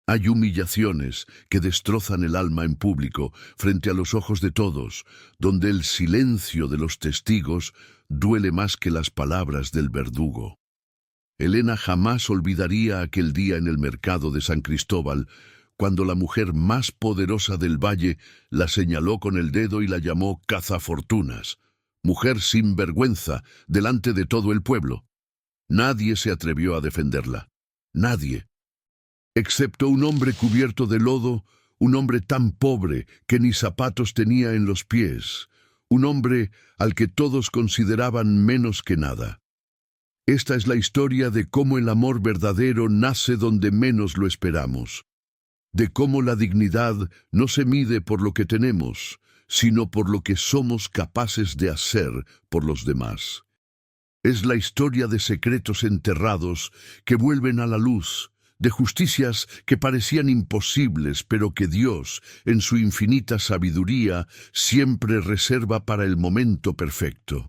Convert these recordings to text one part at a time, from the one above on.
Hay humillaciones que destrozan el alma en público, frente a los ojos de todos, donde el silencio de los testigos duele más que las palabras del verdugo. Elena jamás olvidaría aquel día en el mercado de San Cristóbal, cuando la mujer más poderosa del valle la señaló con el dedo y la llamó cazafortunas, mujer sin vergüenza, delante de todo el pueblo. Nadie se atrevió a defenderla. Nadie. Excepto un hombre cubierto de lodo, un hombre tan pobre que ni zapatos tenía en los pies, un hombre al que todos consideraban menos que nada. Esta es la historia de cómo el amor verdadero nace donde menos lo esperamos, de cómo la dignidad no se mide por lo que tenemos, sino por lo que somos capaces de hacer por los demás. Es la historia de secretos enterrados que vuelven a la luz, de justicias que parecían imposibles, pero que Dios, en su infinita sabiduría, siempre reserva para el momento perfecto.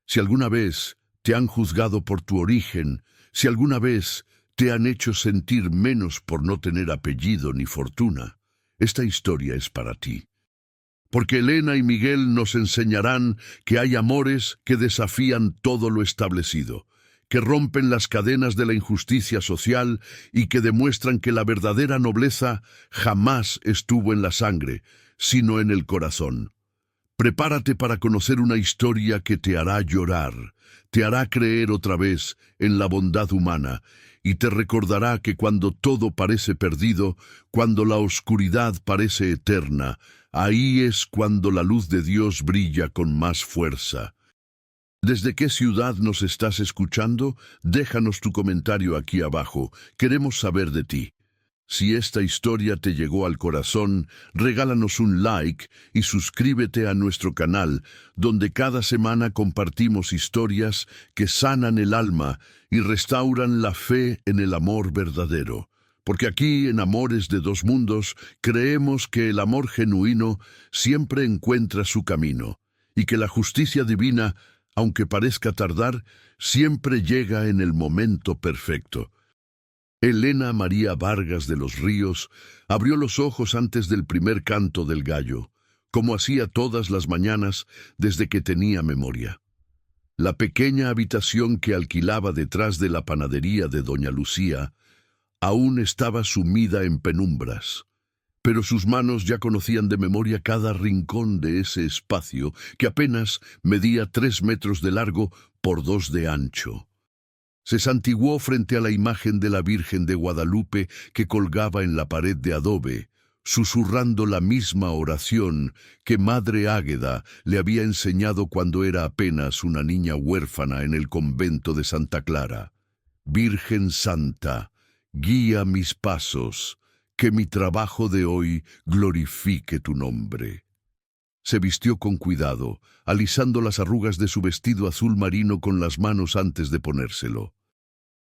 Si alguna vez te han juzgado por tu origen, si alguna vez te han hecho sentir menos por no tener apellido ni fortuna, esta historia es para ti. Porque Elena y Miguel nos enseñarán que hay amores que desafían todo lo establecido, que rompen las cadenas de la injusticia social y que demuestran que la verdadera nobleza jamás estuvo en la sangre, sino en el corazón. Prepárate para conocer una historia que te hará llorar, te hará creer otra vez en la bondad humana y te recordará que cuando todo parece perdido, cuando la oscuridad parece eterna, ahí es cuando la luz de Dios brilla con más fuerza. ¿Desde qué ciudad nos estás escuchando? Déjanos tu comentario aquí abajo. Queremos saber de ti. Si esta historia te llegó al corazón, regálanos un like y suscríbete a nuestro canal, donde cada semana compartimos historias que sanan el alma y restauran la fe en el amor verdadero. Porque aquí, en Amores de Dos Mundos, creemos que el amor genuino siempre encuentra su camino, y que la justicia divina, aunque parezca tardar, siempre llega en el momento perfecto. Elena María Vargas de los Ríos abrió los ojos antes del primer canto del gallo, como hacía todas las mañanas desde que tenía memoria. La pequeña habitación que alquilaba detrás de la panadería de doña Lucía aún estaba sumida en penumbras, pero sus manos ya conocían de memoria cada rincón de ese espacio que apenas medía 3 metros de largo por 2 de ancho. Se santiguó frente a la imagen de la Virgen de Guadalupe que colgaba en la pared de adobe, susurrando la misma oración que Madre Águeda le había enseñado cuando era apenas una niña huérfana en el convento de Santa Clara. Virgen Santa, guía mis pasos, que mi trabajo de hoy glorifique tu nombre. Se vistió con cuidado, alisando las arrugas de su vestido azul marino con las manos antes de ponérselo.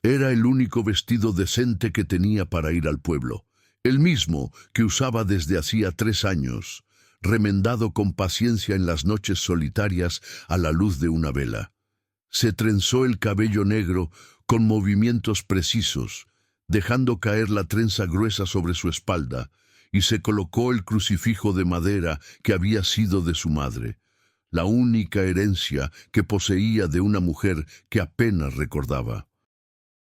Era el único vestido decente que tenía para ir al pueblo, el mismo que usaba desde hacía 3 años, remendado con paciencia en las noches solitarias a la luz de una vela. Se trenzó el cabello negro con movimientos precisos, dejando caer la trenza gruesa sobre su espalda, y se colocó el crucifijo de madera que había sido de su madre, la única herencia que poseía de una mujer que apenas recordaba.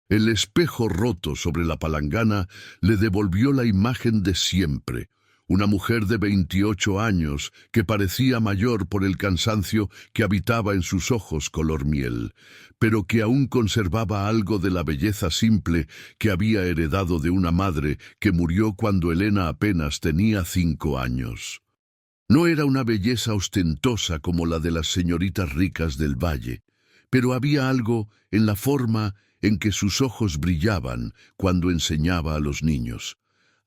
El espejo roto sobre la palangana le devolvió la imagen de siempre, una mujer de 28 años que parecía mayor por el cansancio que habitaba en sus ojos color miel, pero que aún conservaba algo de la belleza simple que había heredado de una madre que murió cuando Elena apenas tenía 5 años. No era una belleza ostentosa como la de las señoritas ricas del valle, pero había algo en la forma en que sus ojos brillaban cuando enseñaba a los niños.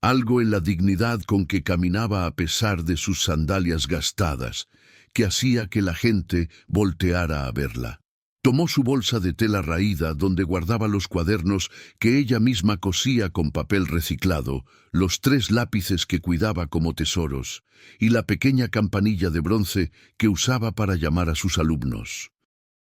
Algo en la dignidad con que caminaba a pesar de sus sandalias gastadas, que hacía que la gente volteara a verla. Tomó su bolsa de tela raída donde guardaba los cuadernos que ella misma cosía con papel reciclado, los 3 lápices que cuidaba como tesoros, y la pequeña campanilla de bronce que usaba para llamar a sus alumnos.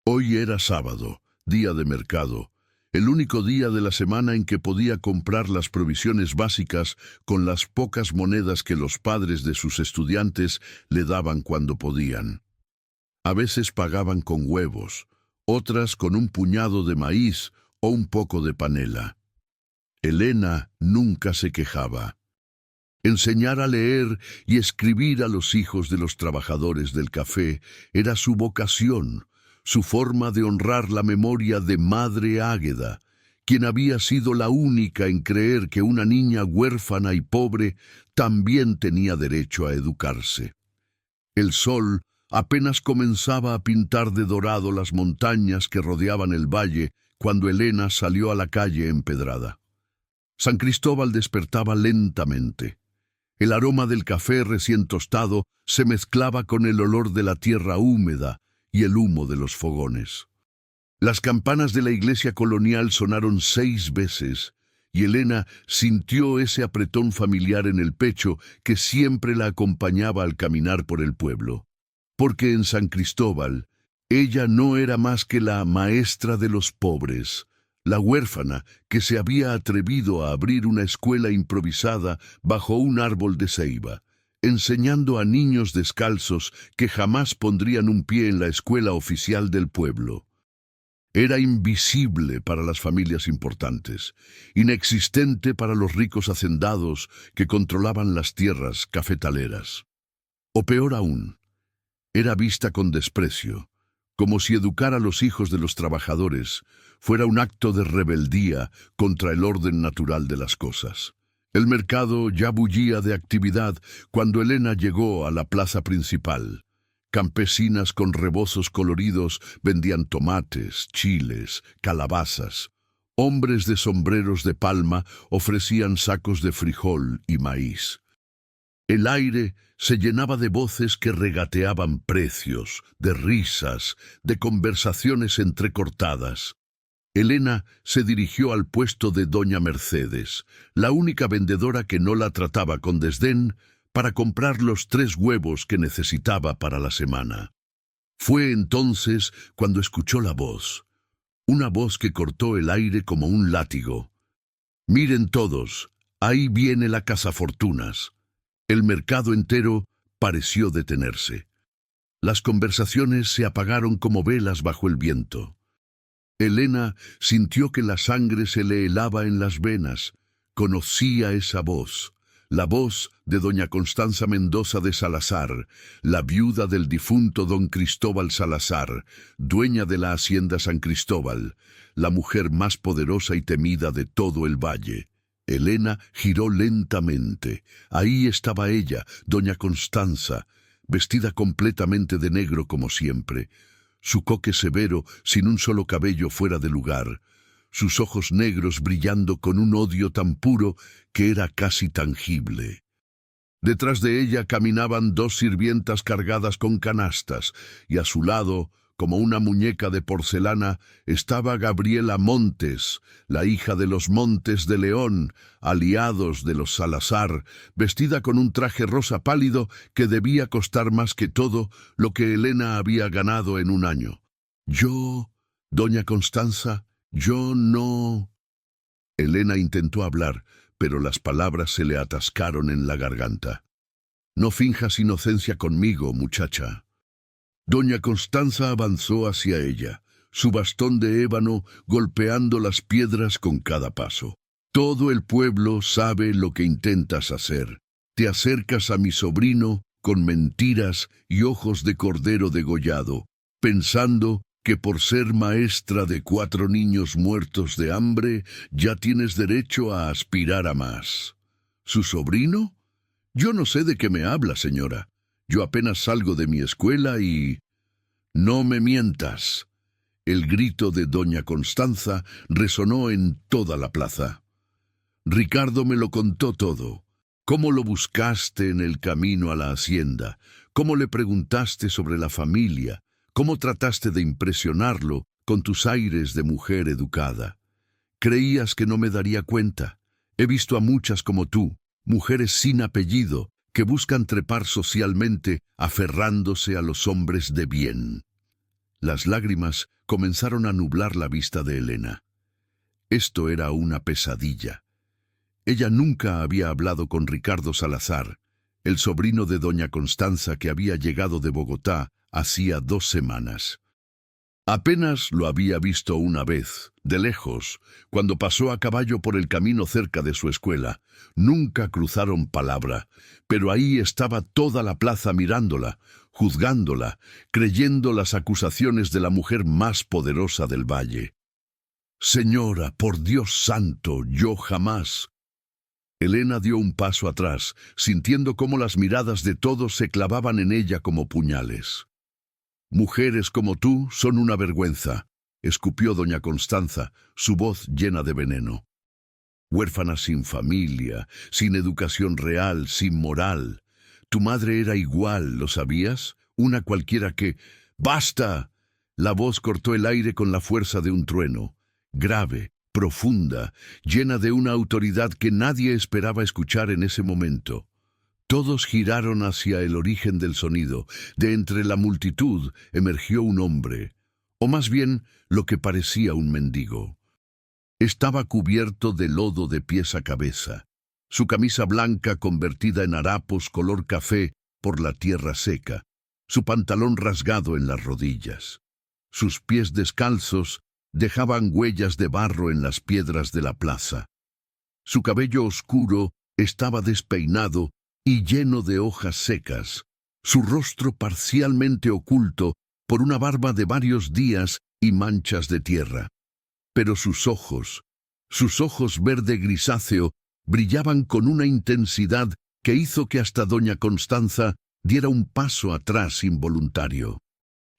Hoy era sábado, día de mercado, el único día de la semana en que podía comprar las provisiones básicas con las pocas monedas que los padres de sus estudiantes le daban cuando podían. A veces pagaban con huevos, otras con un puñado de maíz o un poco de panela. Elena nunca se quejaba. Enseñar a leer y escribir a los hijos de los trabajadores del café era su vocación, su forma de honrar la memoria de Madre Águeda, quien había sido la única en creer que una niña huérfana y pobre también tenía derecho a educarse. El sol apenas comenzaba a pintar de dorado las montañas que rodeaban el valle cuando Elena salió a la calle empedrada. San Cristóbal despertaba lentamente. El aroma del café recién tostado se mezclaba con el olor de la tierra húmeda y el humo de los fogones. Las campanas de la iglesia colonial sonaron 6 veces, y Elena sintió ese apretón familiar en el pecho que siempre la acompañaba al caminar por el pueblo. Porque en San Cristóbal, ella no era más que la maestra de los pobres, la huérfana que se había atrevido a abrir una escuela improvisada bajo un árbol de ceiba, enseñando a niños descalzos que jamás pondrían un pie en la escuela oficial del pueblo. Era invisible para las familias importantes, inexistente para los ricos hacendados que controlaban las tierras cafetaleras. O peor aún, era vista con desprecio, como si educar a los hijos de los trabajadores fuera un acto de rebeldía contra el orden natural de las cosas. El mercado ya bullía de actividad cuando Elena llegó a la plaza principal. Campesinas con rebozos coloridos vendían tomates, chiles, calabazas. Hombres de sombreros de palma ofrecían sacos de frijol y maíz. El aire se llenaba de voces que regateaban precios, de risas, de conversaciones entrecortadas. Elena se dirigió al puesto de doña Mercedes, la única vendedora que no la trataba con desdén, para comprar los 3 huevos que necesitaba para la semana. Fue entonces cuando escuchó la voz, una voz que cortó el aire como un látigo. «Miren todos, ahí viene la cazafortunas». El mercado entero pareció detenerse. Las conversaciones se apagaron como velas bajo el viento. Elena sintió que la sangre se le helaba en las venas. Conocía esa voz, la voz de doña Constanza Mendoza de Salazar, la viuda del difunto don Cristóbal Salazar, dueña de la hacienda San Cristóbal, la mujer más poderosa y temida de todo el valle. Elena giró lentamente. Ahí estaba ella, doña Constanza, vestida completamente de negro como siempre, su coque severo sin un solo cabello fuera de lugar, sus ojos negros brillando con un odio tan puro que era casi tangible. Detrás de ella caminaban 2 sirvientas cargadas con canastas, y a su lado, como una muñeca de porcelana, estaba Gabriela Montes, la hija de los Montes de León, aliados de los Salazar, vestida con un traje rosa pálido que debía costar más que todo lo que Elena había ganado en un año. «Yo, doña Constanza, yo no...» Elena intentó hablar, pero las palabras se le atascaron en la garganta. «No finjas inocencia conmigo, muchacha». Doña Constanza avanzó hacia ella, su bastón de ébano golpeando las piedras con cada paso. «Todo el pueblo sabe lo que intentas hacer. Te acercas a mi sobrino con mentiras y ojos de cordero degollado, pensando que por ser maestra de 4 niños muertos de hambre ya tienes derecho a aspirar a más. ¿Su sobrino? Yo no sé de qué me habla, señora. Yo apenas salgo de mi escuela y...» «No me mientas». El grito de doña Constanza resonó en toda la plaza. «Ricardo me lo contó todo. Cómo lo buscaste en el camino a la hacienda, cómo le preguntaste sobre la familia, cómo trataste de impresionarlo con tus aires de mujer educada. Creías que no me daría cuenta. He visto a muchas como tú, mujeres sin apellido, que buscan trepar socialmente aferrándose a los hombres de bien». Las lágrimas comenzaron a nublar la vista de Elena. Esto era una pesadilla. Ella nunca había hablado con Ricardo Salazar, el sobrino de doña Constanza que había llegado de Bogotá hacía 2 semanas. Apenas lo había visto una vez, de lejos, cuando pasó a caballo por el camino cerca de su escuela. Nunca cruzaron palabra, pero ahí estaba toda la plaza mirándola, juzgándola, creyendo las acusaciones de la mujer más poderosa del valle. «Señora, por Dios santo, yo jamás». Elena dio un paso atrás, sintiendo cómo las miradas de todos se clavaban en ella como puñales. «Mujeres como tú son una vergüenza», escupió doña Constanza, su voz llena de veneno. «Huérfana sin familia, sin educación real, sin moral. Tu madre era igual, ¿lo sabías? Una cualquiera que... ¡Basta!». La voz cortó el aire con la fuerza de un trueno, grave, profunda, llena de una autoridad que nadie esperaba escuchar en ese momento. Todos giraron hacia el origen del sonido. De entre la multitud emergió un hombre, o más bien lo que parecía un mendigo. Estaba cubierto de lodo de pies a cabeza, su camisa blanca convertida en harapos color café por la tierra seca, su pantalón rasgado en las rodillas. Sus pies descalzos dejaban huellas de barro en las piedras de la plaza. Su cabello oscuro estaba despeinado y lleno de hojas secas, su rostro parcialmente oculto por una barba de varios días y manchas de tierra. Pero sus ojos verde grisáceo, brillaban con una intensidad que hizo que hasta doña Constanza diera un paso atrás involuntario.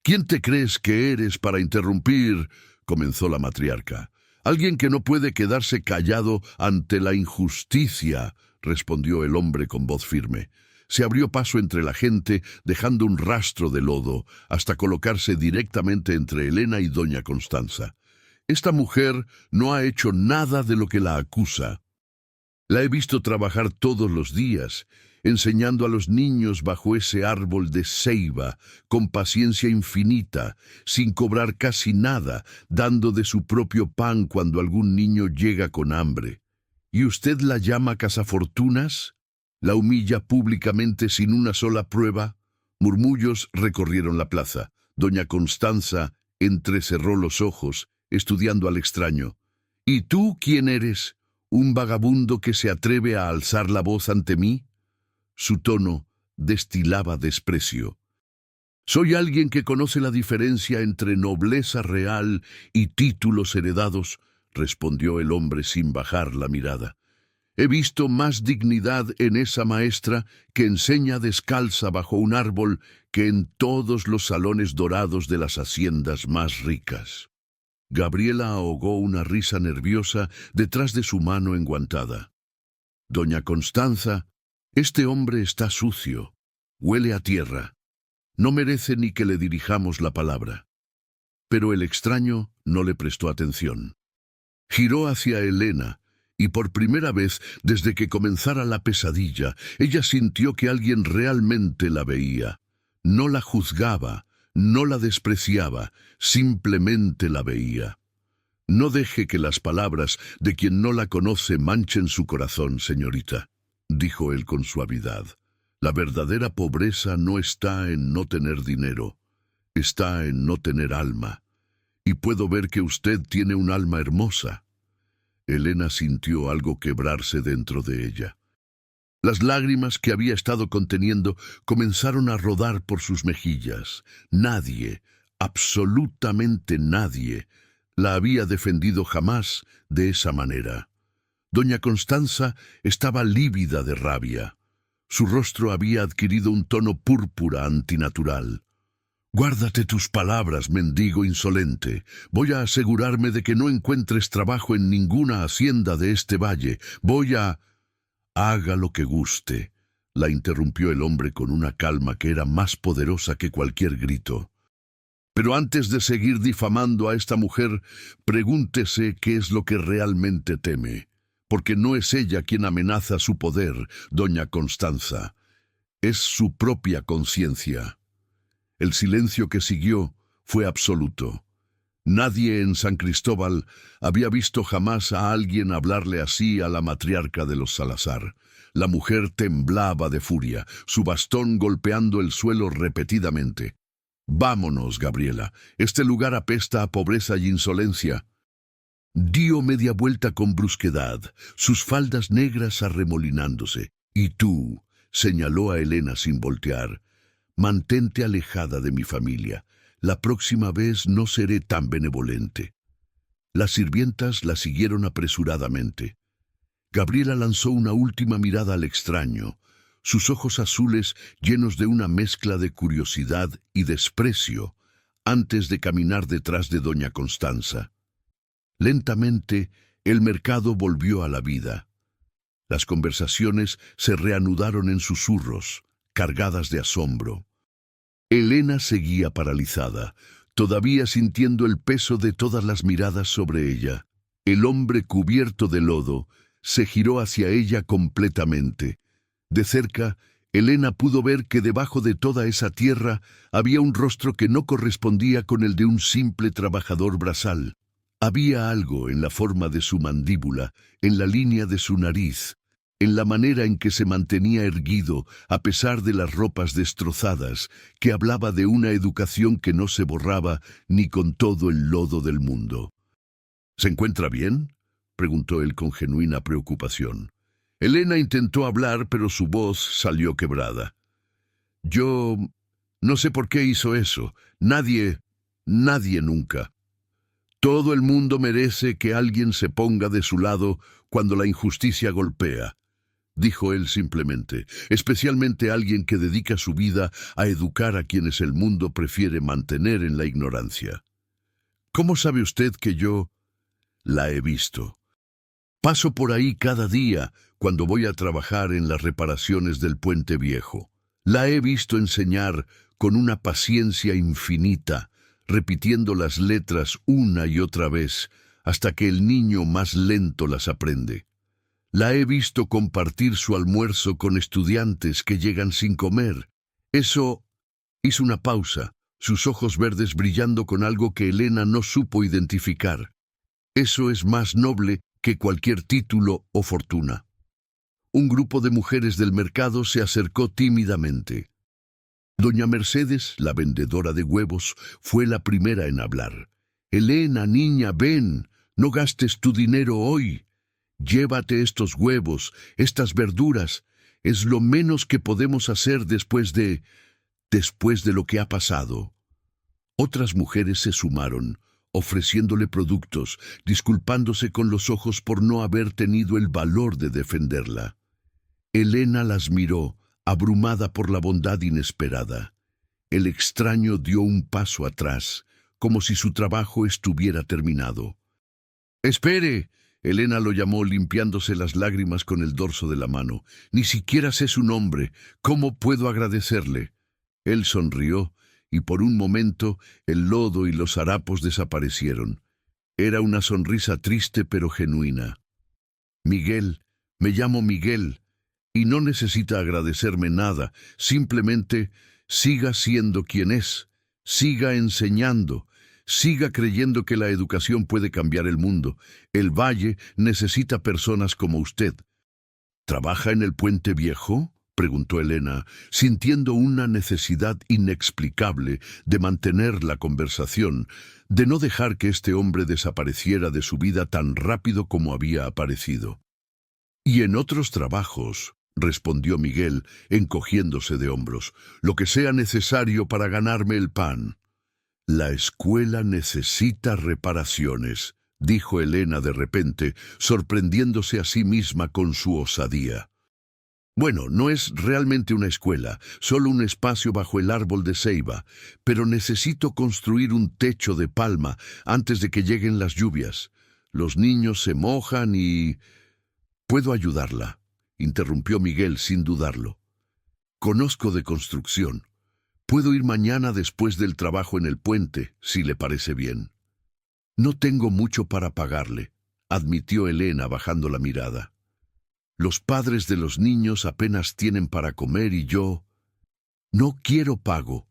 «¿Quién te crees que eres para interrumpir?», comenzó la matriarca. «Alguien que no puede quedarse callado ante la injusticia», respondió el hombre con voz firme. Se abrió paso entre la gente, dejando un rastro de lodo, hasta colocarse directamente entre Elena y doña Constanza. «Esta mujer no ha hecho nada de lo que la acusa. La he visto trabajar todos los días, enseñando a los niños bajo ese árbol de ceiba, con paciencia infinita, sin cobrar casi nada, dando de su propio pan cuando algún niño llega con hambre. ¿Y usted la llama cazafortunas? ¿La humilla públicamente sin una sola prueba?». Murmullos recorrieron la plaza. Doña Constanza entrecerró los ojos, estudiando al extraño. «¿Y tú quién eres? ¿Un vagabundo que se atreve a alzar la voz ante mí?». Su tono destilaba desprecio. «Soy alguien que conoce la diferencia entre nobleza real y títulos heredados», respondió el hombre sin bajar la mirada. «He visto más dignidad en esa maestra que enseña descalza bajo un árbol que en todos los salones dorados de las haciendas más ricas». Gabriela ahogó una risa nerviosa detrás de su mano enguantada. «Doña Constanza, este hombre está sucio, huele a tierra. No merece ni que le dirijamos la palabra». Pero el extraño no le prestó atención. Giró hacia Elena, y por primera vez desde que comenzara la pesadilla, ella sintió que alguien realmente la veía. No la juzgaba, no la despreciaba, simplemente la veía. «No deje que las palabras de quien no la conoce manchen su corazón, señorita», dijo él con suavidad. «La verdadera pobreza no está en no tener dinero, está en no tener alma. Y puedo ver que usted tiene un alma hermosa». Elena sintió algo quebrarse dentro de ella. Las lágrimas que había estado conteniendo comenzaron a rodar por sus mejillas. Nadie, absolutamente nadie, la había defendido jamás de esa manera. Doña Constanza estaba lívida de rabia. Su rostro había adquirido un tono púrpura antinatural. «Guárdate tus palabras, mendigo insolente. Voy a asegurarme de que no encuentres trabajo en ninguna hacienda de este valle. Voy a...». «Haga lo que guste», la interrumpió el hombre con una calma que era más poderosa que cualquier grito. «Pero antes de seguir difamando a esta mujer, pregúntese qué es lo que realmente teme, porque no es ella quien amenaza su poder, doña Constanza. Es su propia conciencia». El silencio que siguió fue absoluto. Nadie en San Cristóbal había visto jamás a alguien hablarle así a la matriarca de los Salazar. La mujer temblaba de furia, su bastón golpeando el suelo repetidamente. «Vámonos, Gabriela. Este lugar apesta a pobreza y insolencia». Dio media vuelta con brusquedad, sus faldas negras arremolinándose. «Y tú», señaló a Elena sin voltear, «mantente alejada de mi familia. La próxima vez no seré tan benevolente». Las sirvientas la siguieron apresuradamente. Gabriela lanzó una última mirada al extraño, sus ojos azules llenos de una mezcla de curiosidad y desprecio, antes de caminar detrás de doña Constanza. Lentamente, el mercado volvió a la vida. Las conversaciones se reanudaron en susurros, cargadas de asombro. Elena seguía paralizada, todavía sintiendo el peso de todas las miradas sobre ella. El hombre cubierto de lodo se giró hacia ella completamente. De cerca, Elena pudo ver que debajo de toda esa tierra había un rostro que no correspondía con el de un simple trabajador brazal. Había algo en la forma de su mandíbula, en la línea de su nariz, en la manera en que se mantenía erguido a pesar de las ropas destrozadas, que hablaba de una educación que no se borraba ni con todo el lodo del mundo. «¿Se encuentra bien?», preguntó él con genuina preocupación. Elena intentó hablar, pero su voz salió quebrada. «Yo no sé por qué hizo eso. Nadie nunca. Todo el mundo merece que alguien se ponga de su lado cuando la injusticia golpea», dijo él simplemente, «especialmente alguien que dedica su vida a educar a quienes el mundo prefiere mantener en la ignorancia». «¿Cómo sabe usted que yo la he visto? Paso por ahí cada día cuando voy a trabajar en las reparaciones del puente viejo. La he visto enseñar con una paciencia infinita, repitiendo las letras una y otra vez, hasta que el niño más lento las aprende. La he visto compartir su almuerzo con estudiantes que llegan sin comer. Eso». Hizo una pausa, sus ojos verdes brillando con algo que Elena no supo identificar. «Eso es más noble que cualquier título o fortuna». Un grupo de mujeres del mercado se acercó tímidamente. Doña Mercedes, la vendedora de huevos, fue la primera en hablar. «Elena, niña, ven, no gastes tu dinero hoy. Llévate estos huevos, estas verduras. Es lo menos que podemos hacer después de lo que ha pasado». Otras mujeres se sumaron, ofreciéndole productos, disculpándose con los ojos por no haber tenido el valor de defenderla. Elena las miró, abrumada por la bondad inesperada. El extraño dio un paso atrás, como si su trabajo estuviera terminado. «Espere», Elena lo llamó limpiándose las lágrimas con el dorso de la mano. «Ni siquiera sé su nombre. ¿Cómo puedo agradecerle?». Él sonrió, y por un momento el lodo y los harapos desaparecieron. Era una sonrisa triste pero genuina. «Miguel, me llamo Miguel, y no necesita agradecerme nada, simplemente siga siendo quien es, siga enseñando, siga creyendo que la educación puede cambiar el mundo. El Valle necesita personas como usted». «¿Trabaja en el puente viejo?», preguntó Elena, sintiendo una necesidad inexplicable de mantener la conversación, de no dejar que este hombre desapareciera de su vida tan rápido como había aparecido. «Y en otros trabajos», respondió Miguel, encogiéndose de hombros, «lo que sea necesario para ganarme el pan». «La escuela necesita reparaciones», dijo Elena de repente, sorprendiéndose a sí misma con su osadía. «Bueno, no es realmente una escuela, solo un espacio bajo el árbol de ceiba, pero necesito construir un techo de palma antes de que lleguen las lluvias. Los niños se mojan y...» «¿Puedo ayudarla?», interrumpió Miguel sin dudarlo. «Conozco de construcción. Puedo ir mañana después del trabajo en el puente, si le parece bien». «No tengo mucho para pagarle», admitió Elena bajando la mirada. «Los padres de los niños apenas tienen para comer y yo... No quiero pago.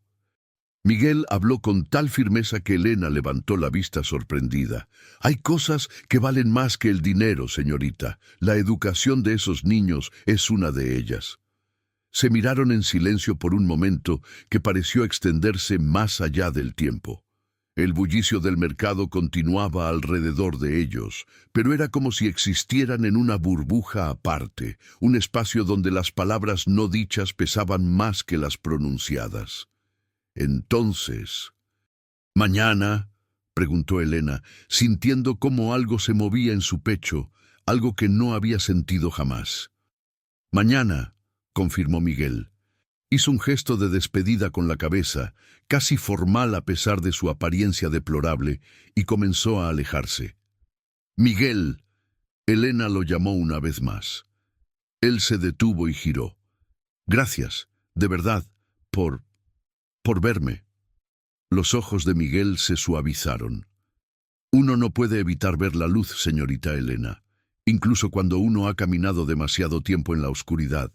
Miguel habló con tal firmeza que Elena levantó la vista sorprendida. Hay cosas que valen más que el dinero, señorita. La educación de esos niños es una de ellas. Se miraron en silencio por un momento que pareció extenderse más allá del tiempo. El bullicio del mercado continuaba alrededor de ellos, pero era como si existieran en una burbuja aparte, un espacio donde las palabras no dichas pesaban más que las pronunciadas. Entonces, «¿Mañana?», preguntó Elena, sintiendo cómo algo se movía en su pecho, algo que no había sentido jamás. «Mañana», confirmó Miguel. Hizo un gesto de despedida con la cabeza, casi formal a pesar de su apariencia deplorable, y comenzó a alejarse. «Miguel», Elena lo llamó una vez más. Él se detuvo y giró. «Gracias, de verdad, por verme». Los ojos de Miguel se suavizaron. «Uno no puede evitar ver la luz, señorita Elena, incluso cuando uno ha caminado demasiado tiempo en la oscuridad».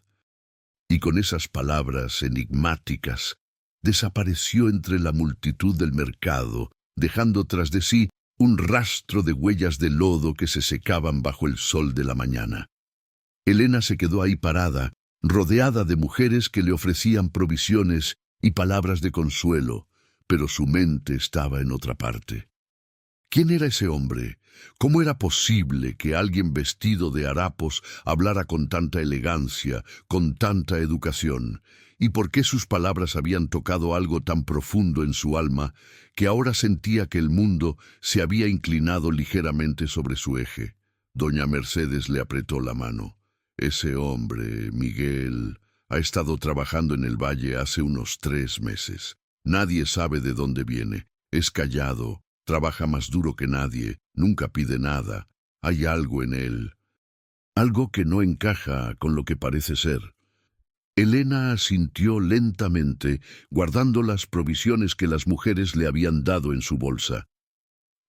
Y con esas palabras enigmáticas, desapareció entre la multitud del mercado, dejando tras de sí un rastro de huellas de lodo que se secaban bajo el sol de la mañana. Elena se quedó ahí parada, rodeada de mujeres que le ofrecían provisiones y palabras de consuelo, pero su mente estaba en otra parte. ¿Quién era ese hombre? ¿Cómo era posible que alguien vestido de harapos hablara con tanta elegancia, con tanta educación? ¿Y por qué sus palabras habían tocado algo tan profundo en su alma que ahora sentía que el mundo se había inclinado ligeramente sobre su eje? Doña Mercedes le apretó la mano. «Ese hombre, Miguel, ha estado trabajando en el valle hace unos 3 meses. Nadie sabe de dónde viene. Es callado. Trabaja más duro que nadie, nunca pide nada. Hay algo en él. Algo que no encaja con lo que parece ser». Elena asintió lentamente, guardando las provisiones que las mujeres le habían dado en su bolsa.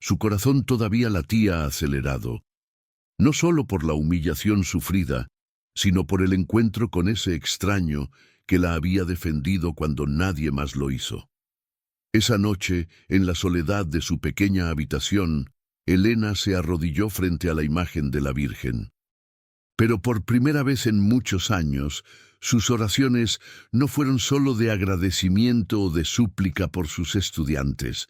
Su corazón todavía latía acelerado, no solo por la humillación sufrida, sino por el encuentro con ese extraño que la había defendido cuando nadie más lo hizo. Esa noche, en la soledad de su pequeña habitación, Elena se arrodilló frente a la imagen de la Virgen. Pero por primera vez en muchos años, sus oraciones no fueron solo de agradecimiento o de súplica por sus estudiantes.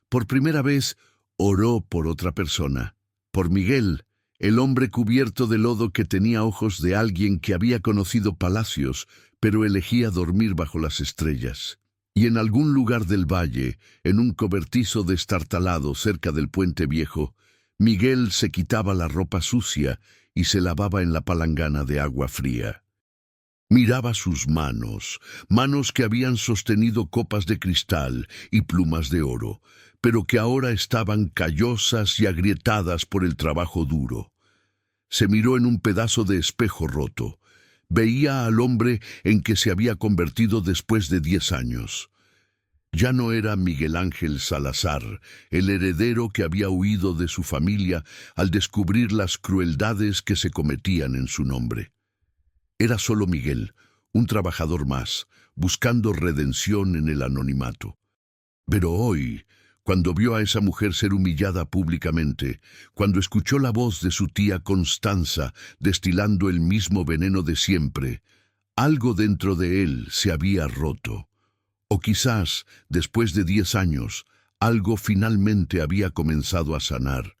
Por primera vez, oró por otra persona, por Miguel, el hombre cubierto de lodo que tenía ojos de alguien que había conocido palacios, pero elegía dormir bajo las estrellas. Y en algún lugar del valle, en un cobertizo destartalado cerca del puente viejo, Miguel se quitaba la ropa sucia y se lavaba en la palangana de agua fría. Miraba sus manos, manos que habían sostenido copas de cristal y plumas de oro, pero que ahora estaban callosas y agrietadas por el trabajo duro. Se miró en un pedazo de espejo roto. Veía al hombre en que se había convertido después de 10 años. Ya no era Miguel Ángel Salazar, el heredero que había huido de su familia al descubrir las crueldades que se cometían en su nombre. Era solo Miguel, un trabajador más, buscando redención en el anonimato. Pero hoy, cuando vio a esa mujer ser humillada públicamente, cuando escuchó la voz de su tía Constanza destilando el mismo veneno de siempre, algo dentro de él se había roto. O quizás, después de 10 años, algo finalmente había comenzado a sanar,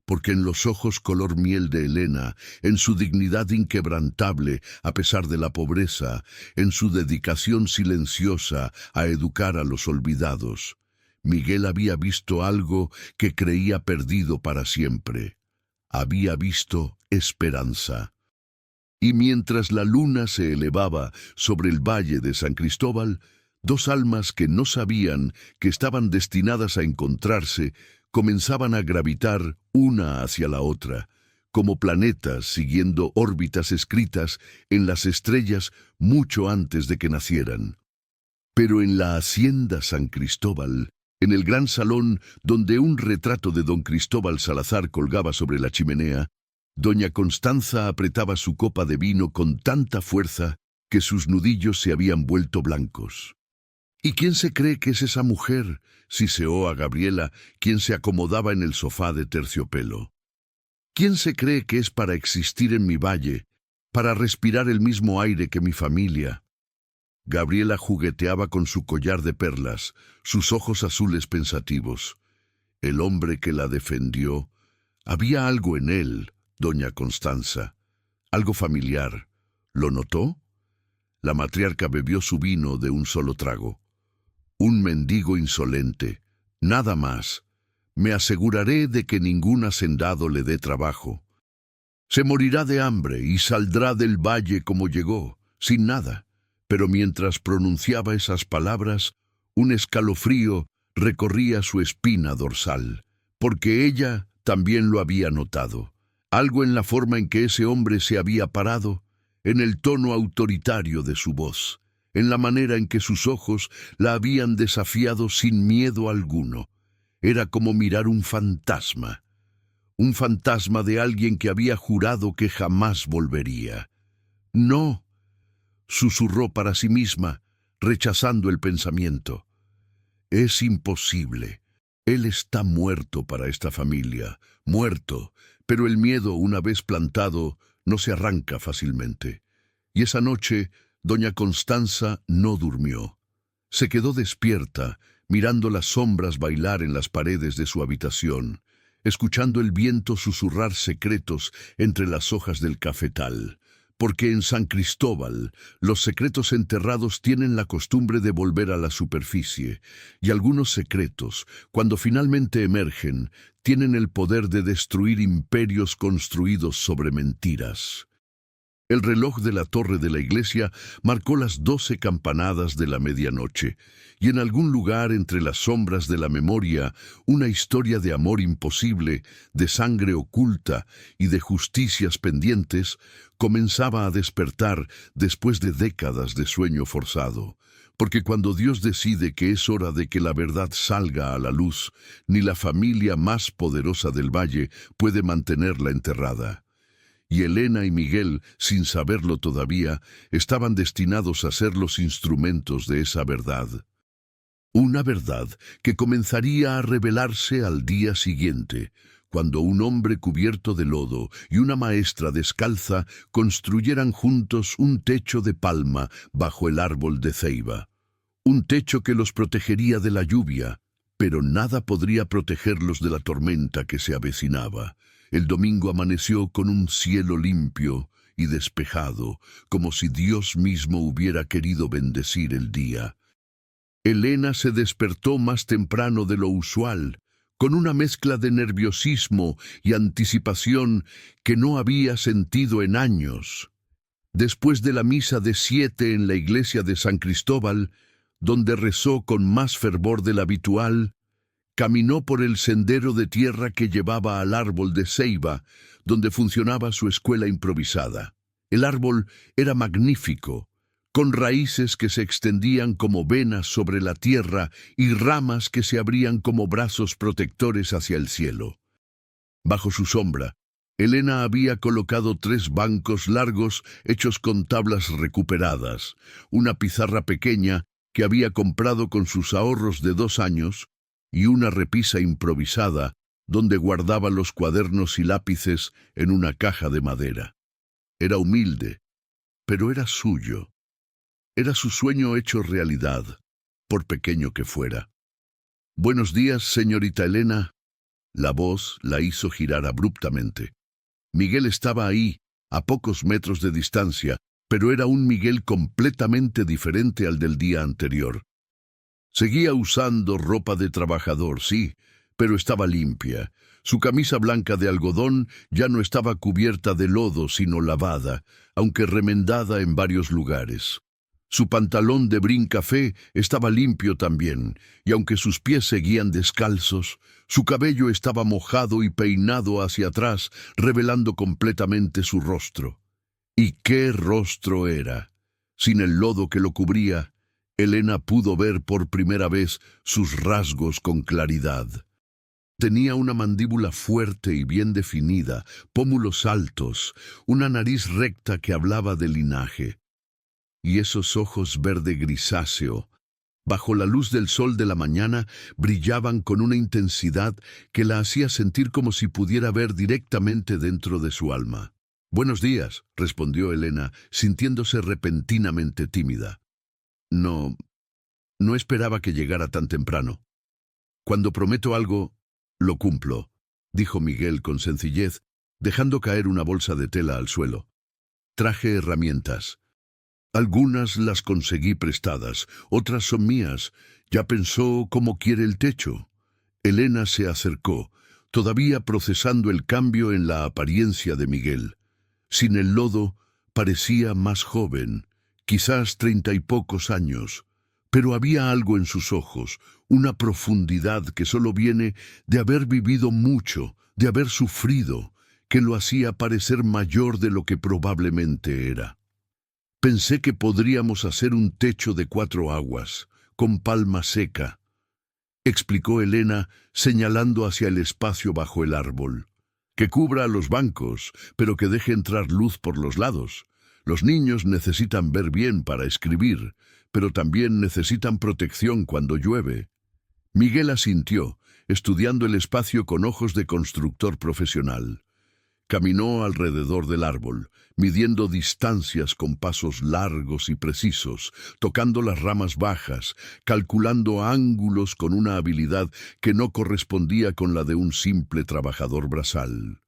porque en los ojos color miel de Elena, en su dignidad inquebrantable a pesar de la pobreza, en su dedicación silenciosa a educar a los olvidados, Miguel había visto algo que creía perdido para siempre. Había visto esperanza. Y mientras la luna se elevaba sobre el valle de San Cristóbal, 2 almas que no sabían que estaban destinadas a encontrarse comenzaban a gravitar una hacia la otra, como planetas siguiendo órbitas escritas en las estrellas mucho antes de que nacieran. Pero en la hacienda San Cristóbal, en el gran salón donde un retrato de don Cristóbal Salazar colgaba sobre la chimenea, doña Constanza apretaba su copa de vino con tanta fuerza que sus nudillos se habían vuelto blancos. ¿Y quién se cree que es esa mujer?, siseó a Gabriela, quien se acomodaba en el sofá de terciopelo. ¿Quién se cree que es para existir en mi valle, para respirar el mismo aire que mi familia? Gabriela jugueteaba con su collar de perlas, sus ojos azules pensativos. El hombre que la defendió, había algo en él, doña Constanza, algo familiar. ¿Lo notó? La matriarca bebió su vino de un solo trago. Un mendigo insolente, nada más. Me aseguraré de que ningún hacendado le dé trabajo. Se morirá de hambre y saldrá del valle como llegó, sin nada. Pero mientras pronunciaba esas palabras, un escalofrío recorría su espina dorsal, porque ella también lo había notado. Algo en la forma en que ese hombre se había parado, en el tono autoritario de su voz, en la manera en que sus ojos la habían desafiado sin miedo alguno. Era como mirar un fantasma de alguien que había jurado que jamás volvería. «No», susurró para sí misma, rechazando el pensamiento. «Es imposible. Él está muerto para esta familia, muerto, pero el miedo, una vez plantado, no se arranca fácilmente». Y esa noche, doña Constanza no durmió. Se quedó despierta, mirando las sombras bailar en las paredes de su habitación, escuchando el viento susurrar secretos entre las hojas del cafetal, porque en San Cristóbal los secretos enterrados tienen la costumbre de volver a la superficie, y algunos secretos, cuando finalmente emergen, tienen el poder de destruir imperios construidos sobre mentiras. El reloj de la torre de la iglesia marcó las 12 campanadas de la medianoche, y en algún lugar entre las sombras de la memoria, una historia de amor imposible, de sangre oculta y de justicias pendientes, comenzaba a despertar después de décadas de sueño forzado. Porque cuando Dios decide que es hora de que la verdad salga a la luz, ni la familia más poderosa del valle puede mantenerla enterrada. Y Elena y Miguel, sin saberlo todavía, estaban destinados a ser los instrumentos de esa verdad. Una verdad que comenzaría a revelarse al día siguiente, cuando un hombre cubierto de lodo y una maestra descalza construyeran juntos un techo de palma bajo el árbol de ceiba. Un techo que los protegería de la lluvia, pero nada podría protegerlos de la tormenta que se avecinaba. El domingo amaneció con un cielo limpio y despejado, como si Dios mismo hubiera querido bendecir el día. Elena se despertó más temprano de lo usual, con una mezcla de nerviosismo y anticipación que no había sentido en años. Después de la misa de 7 en la iglesia de San Cristóbal, donde rezó con más fervor del habitual, caminó por el sendero de tierra que llevaba al árbol de ceiba, donde funcionaba su escuela improvisada. El árbol era magnífico, con raíces que se extendían como venas sobre la tierra y ramas que se abrían como brazos protectores hacia el cielo. Bajo su sombra, Elena había colocado 3 bancos largos hechos con tablas recuperadas, una pizarra pequeña que había comprado con sus ahorros de 2 años, y una repisa improvisada donde guardaba los cuadernos y lápices en una caja de madera. Era humilde, pero era suyo. Era su sueño hecho realidad, por pequeño que fuera. «Buenos días, señorita Elena». La voz la hizo girar abruptamente. Miguel estaba ahí, a pocos metros de distancia, pero era un Miguel completamente diferente al del día anterior. Seguía usando ropa de trabajador, sí, pero estaba limpia. Su camisa blanca de algodón ya no estaba cubierta de lodo, sino lavada, aunque remendada en varios lugares. Su pantalón de brin café estaba limpio también, y aunque sus pies seguían descalzos, su cabello estaba mojado y peinado hacia atrás, revelando completamente su rostro. ¿Y qué rostro era? Sin el lodo que lo cubría, Elena pudo ver por primera vez sus rasgos con claridad. Tenía una mandíbula fuerte y bien definida, pómulos altos, una nariz recta que hablaba de linaje, y esos ojos verde grisáceo, Bajo la luz del sol de la mañana brillaban con una intensidad que la hacía sentir como si pudiera ver directamente dentro de su alma. «Buenos días», respondió Elena, sintiéndose repentinamente tímida. No esperaba que llegara tan temprano. «Cuando prometo algo, lo cumplo», dijo Miguel con sencillez, dejando caer una bolsa de tela al suelo. «Traje herramientas. Algunas las conseguí prestadas, otras son mías. ¿Ya pensó cómo quiere el techo?». Elena se acercó, todavía procesando el cambio en la apariencia de Miguel. Sin el lodo, parecía más joven, quizás 30 y pocos años, pero había algo en sus ojos, una profundidad que solo viene de haber vivido mucho, de haber sufrido, que lo hacía parecer mayor de lo que probablemente era. «Pensé que podríamos hacer un techo de 4 aguas, con palma seca», explicó Elena, señalando hacia el espacio bajo el árbol. «Que cubra a los bancos, pero que deje entrar luz por los lados. Los niños necesitan ver bien para escribir, pero también necesitan protección cuando llueve». Miguel asintió, estudiando el espacio con ojos de constructor profesional. Caminó alrededor del árbol, midiendo distancias con pasos largos y precisos, tocando las ramas bajas, calculando ángulos con una habilidad que no correspondía con la de un simple trabajador braçal.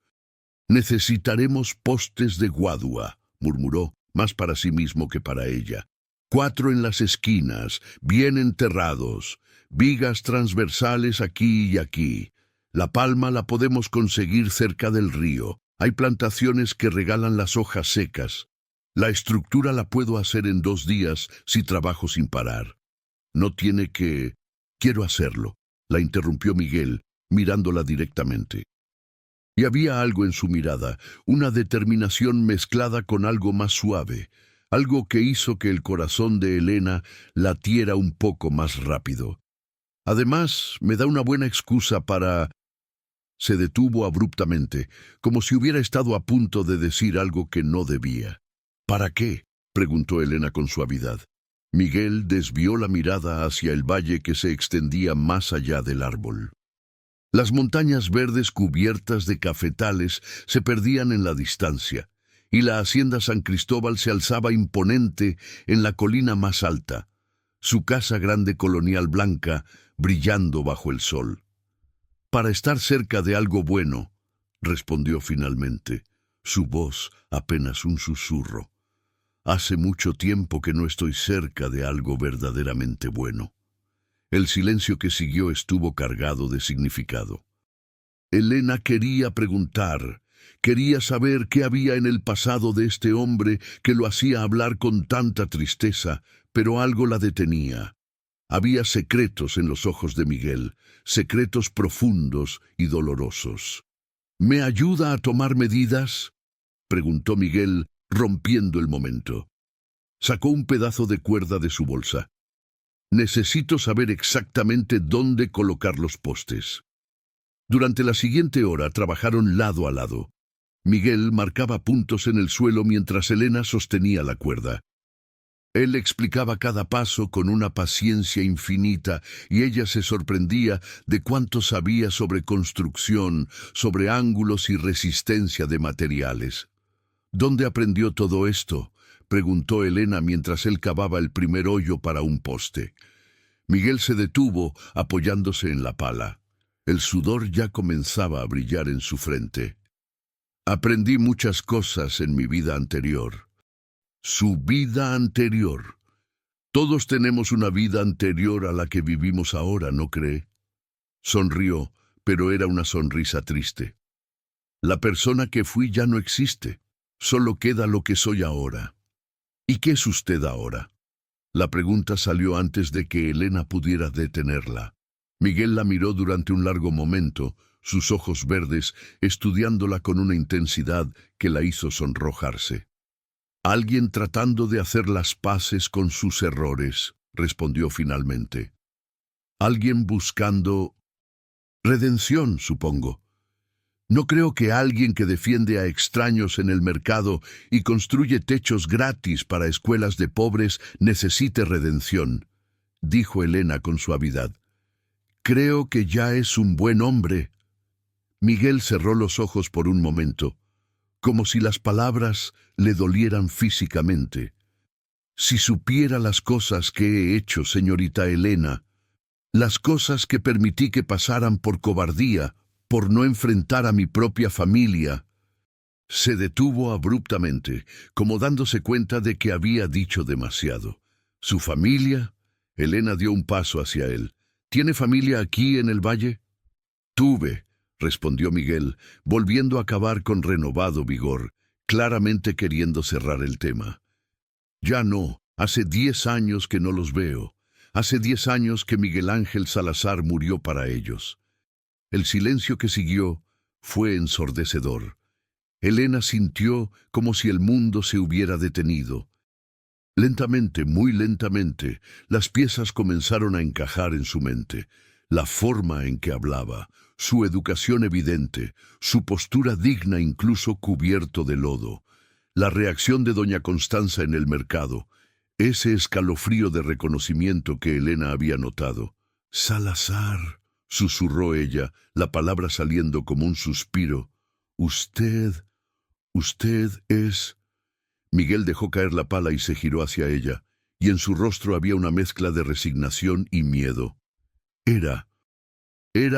«Necesitaremos postes de guadua», murmuró, más para sí mismo que para ella. «4 en las esquinas, bien enterrados, vigas transversales aquí y aquí. La palma la podemos conseguir cerca del río. Hay plantaciones que regalan las hojas secas. La estructura la puedo hacer en 2 días si trabajo sin parar». «No tiene que...». «Quiero hacerlo», la interrumpió Miguel, mirándola directamente. Y había algo en su mirada, una determinación mezclada con algo más suave, algo que hizo que el corazón de Elena latiera un poco más rápido. «Además, me da una buena excusa para...». Se detuvo abruptamente, como si hubiera estado a punto de decir algo que no debía. «¿Para qué?», preguntó Elena con suavidad. Miguel desvió la mirada hacia el valle que se extendía más allá del árbol. Las montañas verdes cubiertas de cafetales se perdían en la distancia, y la hacienda San Cristóbal se alzaba imponente en la colina más alta, su casa grande colonial blanca brillando bajo el sol. «Para estar cerca de algo bueno», respondió finalmente, su voz apenas un susurro. «Hace mucho tiempo que no estoy cerca de algo verdaderamente bueno». El silencio que siguió estuvo cargado de significado. Elena quería preguntar, quería saber qué había en el pasado de este hombre que lo hacía hablar con tanta tristeza, pero algo la detenía. Había secretos en los ojos de Miguel, secretos profundos y dolorosos. «¿Me ayuda a tomar medidas?», preguntó Miguel, rompiendo el momento. Sacó un pedazo de cuerda de su bolsa. «Necesito saber exactamente dónde colocar los postes». Durante la siguiente hora trabajaron lado a lado. Miguel marcaba puntos en el suelo mientras Elena sostenía la cuerda. Él explicaba cada paso con una paciencia infinita y ella se sorprendía de cuánto sabía sobre construcción, sobre ángulos y resistencia de materiales. «¿Dónde aprendió todo esto?», preguntó Elena mientras él cavaba el primer hoyo para un poste. Miguel se detuvo apoyándose en la pala. El sudor ya comenzaba a brillar en su frente. «Aprendí muchas cosas en mi vida anterior». Su vida anterior. Todos tenemos una vida anterior a la que vivimos ahora, ¿no cree? Sonrió, pero era una sonrisa triste. «La persona que fui ya no existe, solo queda lo que soy ahora». «¿Y qué es usted ahora?». La pregunta salió antes de que Elena pudiera detenerla. Miguel la miró durante un largo momento, sus ojos verdes, estudiándola con una intensidad que la hizo sonrojarse. «Alguien tratando de hacer las paces con sus errores», respondió finalmente. «Alguien buscando redención, supongo. No creo que alguien que defiende a extraños en el mercado y construye techos gratis para escuelas de pobres necesite redención. dijo Elena con suavidad. Creo que ya es un buen hombre. Miguel cerró los ojos por un momento, como si las palabras le dolieran físicamente. Si supiera las cosas que he hecho, señorita Elena, las cosas que permití que pasaran por cobardía, por no enfrentar a mi propia familia. Se detuvo abruptamente, como dándose cuenta de que había dicho demasiado. ¿Su familia? Elena dio un paso hacia él. ¿Tiene familia aquí en el valle? Tuve, respondió Miguel, volviendo a cavar con renovado vigor, claramente queriendo cerrar el tema. Ya no, hace 10 años que no los veo. Hace 10 años que Miguel Ángel Salazar murió para ellos. El silencio que siguió fue ensordecedor. Elena sintió como si el mundo se hubiera detenido. Lentamente, muy lentamente, las piezas comenzaron a encajar en su mente. La forma en que hablaba, su educación evidente, su postura digna incluso cubierto de lodo, la reacción de doña Constanza en el mercado, ese escalofrío de reconocimiento que Elena había notado. «Salazar», susurró ella, la palabra saliendo como un suspiro. «Usted es...» Miguel dejó caer la pala y se giró hacia ella, y en su rostro había una mezcla de resignación y miedo. Era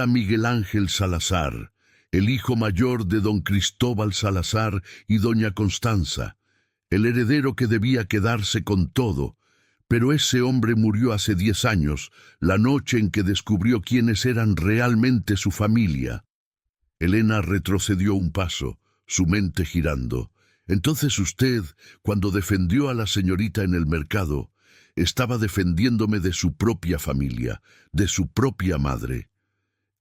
Miguel Ángel Salazar, el hijo mayor de don Cristóbal Salazar y doña Constanza, el heredero que debía quedarse con todo, pero ese hombre murió hace 10 años, la noche en que descubrió quiénes eran realmente su familia. Elena retrocedió un paso, su mente girando. Entonces usted, cuando defendió a la señorita en el mercado, estaba defendiéndome de su propia familia, de su propia madre.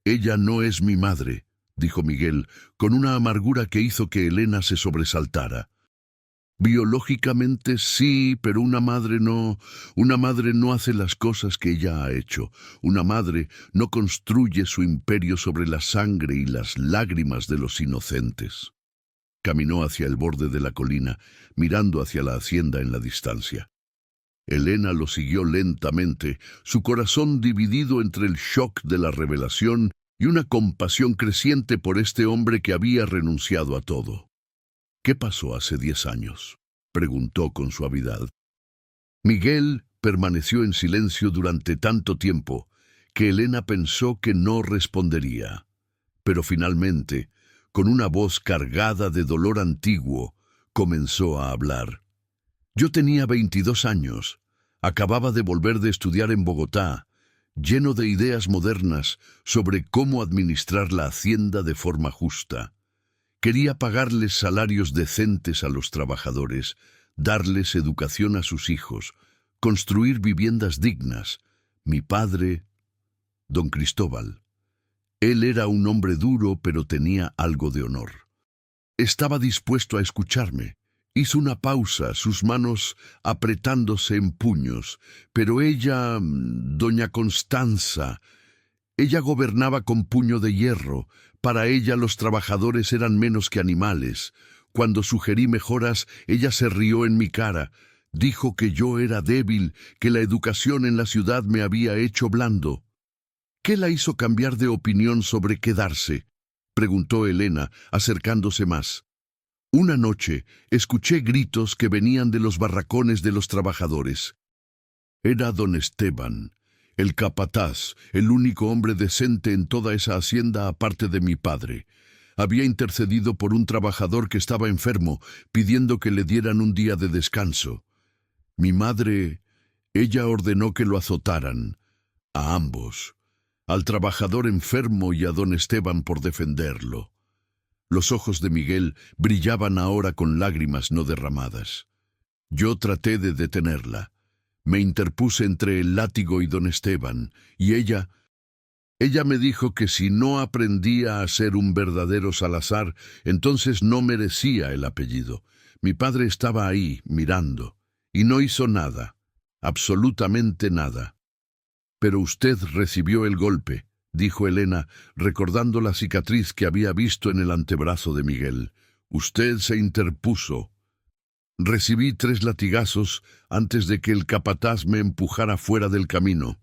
Ella no es mi madre, dijo Miguel, con una amargura que hizo que Elena se sobresaltara. Biológicamente sí, pero una madre no hace las cosas que ella ha hecho. Una madre no construye su imperio sobre la sangre y las lágrimas de los inocentes. Caminó hacia el borde de la colina, mirando hacia la hacienda en la distancia. Elena lo siguió lentamente, su corazón dividido entre el shock de la revelación y una compasión creciente por este hombre que había renunciado a todo. «¿Qué pasó hace 10 años?» preguntó con suavidad. Miguel permaneció en silencio durante tanto tiempo que Elena pensó que no respondería. Pero finalmente, con una voz cargada de dolor antiguo, comenzó a hablar. «Yo tenía 22 años. Acababa de volver de estudiar en Bogotá, lleno de ideas modernas sobre cómo administrar la hacienda de forma justa. Quería pagarles salarios decentes a los trabajadores, darles educación a sus hijos, construir viviendas dignas. Mi padre, don Cristóbal, él era un hombre duro, pero tenía algo de honor. Estaba dispuesto a escucharme. Hizo una pausa, sus manos apretándose en puños, pero ella, doña Constanza, ella gobernaba con puño de hierro. Para ella los trabajadores eran menos que animales. Cuando sugerí mejoras, ella se rió en mi cara. Dijo que yo era débil, que la educación en la ciudad me había hecho blando. ¿Qué la hizo cambiar de opinión sobre quedarse?, preguntó Elena, acercándose más. Una noche escuché gritos que venían de los barracones de los trabajadores. Era don Esteban, el capataz, el único hombre decente en toda esa hacienda aparte de mi padre. Había intercedido por un trabajador que estaba enfermo, pidiendo que le dieran un día de descanso. Mi madre, ella ordenó que lo azotaran, a ambos, al trabajador enfermo y a don Esteban por defenderlo. Los ojos de Miguel brillaban ahora con lágrimas no derramadas. Yo traté de detenerla. Me interpuse entre el látigo y don Esteban, y ella me dijo que si no aprendía a ser un verdadero Salazar, entonces no merecía el apellido. Mi padre estaba ahí, mirando, y no hizo nada, absolutamente nada. Pero usted recibió el golpe, dijo Elena, recordando la cicatriz que había visto en el antebrazo de Miguel. Usted se interpuso. Recibí 3 latigazos antes de que el capataz me empujara fuera del camino.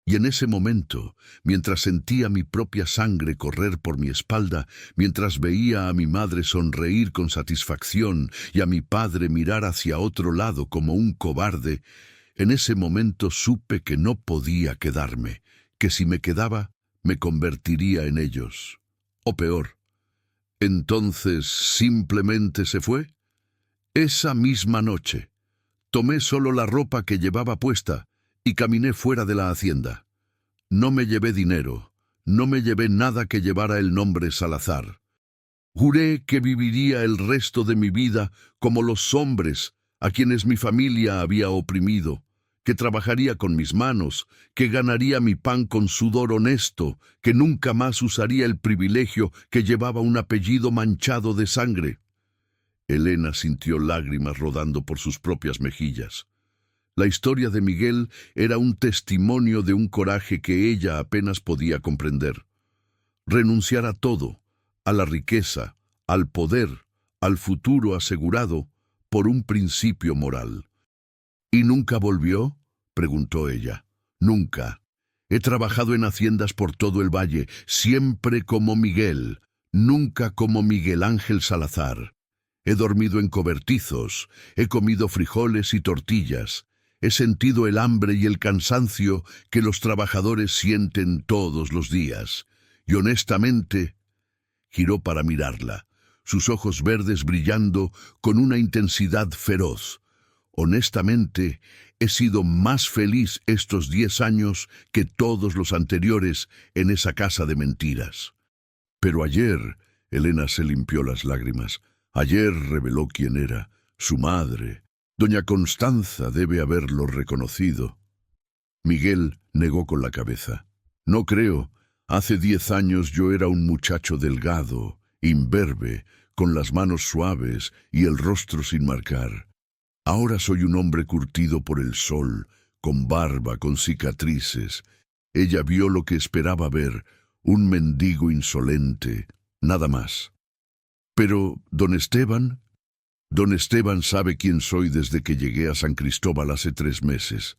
Y en ese momento, mientras sentía mi propia sangre correr por mi espalda, mientras veía a mi madre sonreír con satisfacción y a mi padre mirar hacia otro lado como un cobarde, en ese momento supe que no podía quedarme, que si me quedaba, me convertiría en ellos. O peor. Entonces, ¿simplemente se fue? Esa misma noche, tomé solo la ropa que llevaba puesta y caminé fuera de la hacienda. No me llevé dinero, no me llevé nada que llevara el nombre Salazar. Juré que viviría el resto de mi vida como los hombres a quienes mi familia había oprimido, que trabajaría con mis manos, que ganaría mi pan con sudor honesto, que nunca más usaría el privilegio que llevaba un apellido manchado de sangre. Elena sintió lágrimas rodando por sus propias mejillas. La historia de Miguel era un testimonio de un coraje que ella apenas podía comprender. Renunciar a todo, a la riqueza, al poder, al futuro asegurado, por un principio moral. ¿Y nunca volvió?, preguntó ella. Nunca. He trabajado en haciendas por todo el valle, siempre como Miguel, nunca como Miguel Ángel Salazar. He dormido en cobertizos, he comido frijoles y tortillas, he sentido el hambre y el cansancio que los trabajadores sienten todos los días. Y honestamente, giró para mirarla, sus ojos verdes brillando con una intensidad feroz. Honestamente, he sido más feliz estos 10 años que todos los anteriores en esa casa de mentiras. Pero ayer, Elena se limpió las lágrimas. Ayer reveló quién era, su madre. Doña Constanza debe haberlo reconocido. Miguel negó con la cabeza. No creo. Hace 10 años yo era un muchacho delgado, imberbe, con las manos suaves y el rostro sin marcar. Ahora soy un hombre curtido por el sol, con barba, con cicatrices. Ella vio lo que esperaba ver, un mendigo insolente, nada más. Pero, don Esteban sabe quién soy desde que llegué a San Cristóbal hace 3 meses.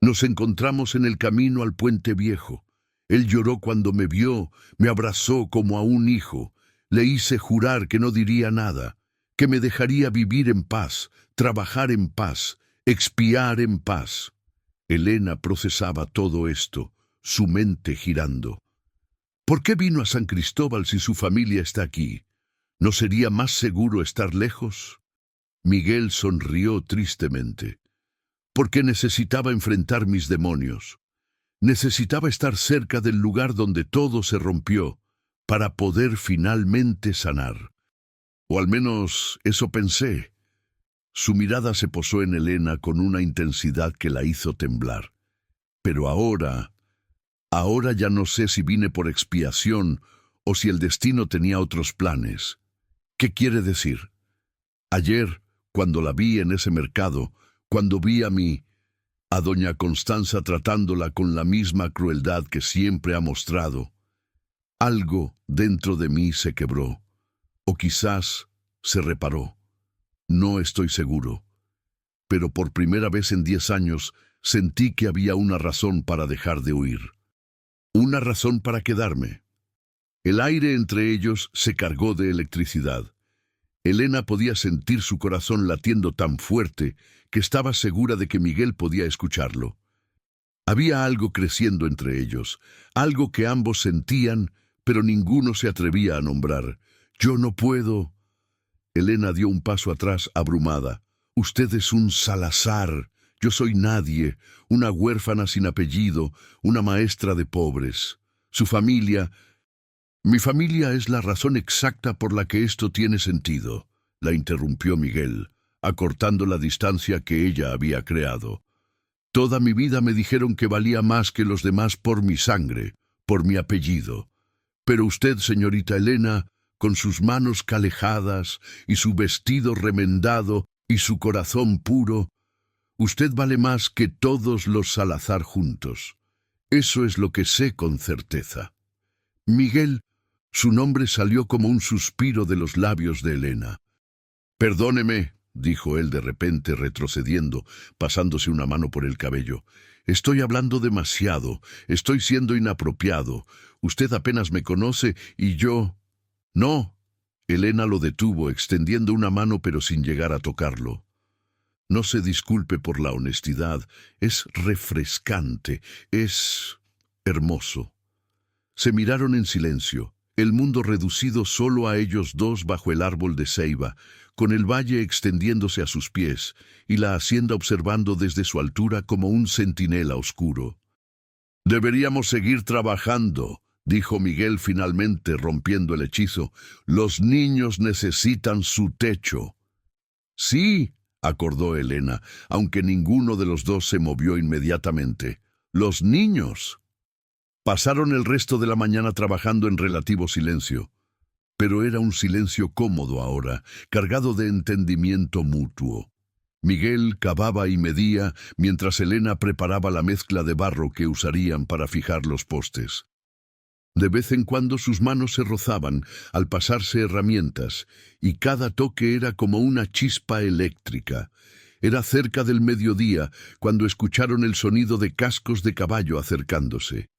Nos encontramos en el camino al Puente Viejo. Él lloró cuando me vio, me abrazó como a un hijo. Le hice jurar que no diría nada, que me dejaría vivir en paz, trabajar en paz, expiar en paz. Elena procesaba todo esto, su mente girando. ¿Por qué vino a San Cristóbal si su familia está aquí? ¿No sería más seguro estar lejos? Miguel sonrió tristemente. Porque necesitaba enfrentar mis demonios. Necesitaba estar cerca del lugar donde todo se rompió, para poder finalmente sanar. O al menos eso pensé. Su mirada se posó en Elena con una intensidad que la hizo temblar. Pero ahora ya no sé si vine por expiación o si el destino tenía otros planes. ¿Qué quiere decir? Ayer, cuando la vi en ese mercado, cuando vi a doña Constanza tratándola con la misma crueldad que siempre ha mostrado, algo dentro de mí se quebró, o quizás se reparó. No estoy seguro, pero por primera vez en 10 años sentí que había una razón para dejar de huir. Una razón para quedarme. El aire entre ellos se cargó de electricidad. Elena podía sentir su corazón latiendo tan fuerte que estaba segura de que Miguel podía escucharlo. Había algo creciendo entre ellos, algo que ambos sentían, pero ninguno se atrevía a nombrar. Yo no puedo. Elena dio un paso atrás, abrumada. Usted es un Salazar. Yo soy nadie, una huérfana sin apellido, una maestra de pobres. Su familia... Mi familia es la razón exacta por la que esto tiene sentido, la interrumpió Miguel, acortando la distancia que ella había creado. Toda mi vida me dijeron que valía más que los demás por mi sangre, por mi apellido. Pero usted, señorita Elena, con sus manos calejadas y su vestido remendado y su corazón puro, usted vale más que todos los Salazar juntos. Eso es lo que sé con certeza. Miguel, su nombre salió como un suspiro de los labios de Elena. Perdóneme, dijo él de repente retrocediendo, pasándose una mano por el cabello. Estoy hablando demasiado, estoy siendo inapropiado. Usted apenas me conoce y yo... No. Elena lo detuvo, extendiendo una mano pero sin llegar a tocarlo. No se disculpe por la honestidad, es refrescante, es hermoso. Se miraron en silencio, el mundo reducido solo a ellos dos bajo el árbol de ceiba, con el valle extendiéndose a sus pies y la hacienda observando desde su altura como un centinela oscuro. «Deberíamos seguir trabajando», dijo Miguel finalmente rompiendo el hechizo. «Los niños necesitan su techo». «Sí», acordó Elena, aunque ninguno de los dos se movió inmediatamente. «Los niños». Pasaron el resto de la mañana trabajando en relativo silencio. Pero era un silencio cómodo ahora, cargado de entendimiento mutuo. Miguel cavaba y medía, mientras Elena preparaba la mezcla de barro que usarían para fijar los postes. De vez en cuando sus manos se rozaban al pasarse herramientas, y cada toque era como una chispa eléctrica. Era cerca del mediodía cuando escucharon el sonido de cascos de caballo acercándose.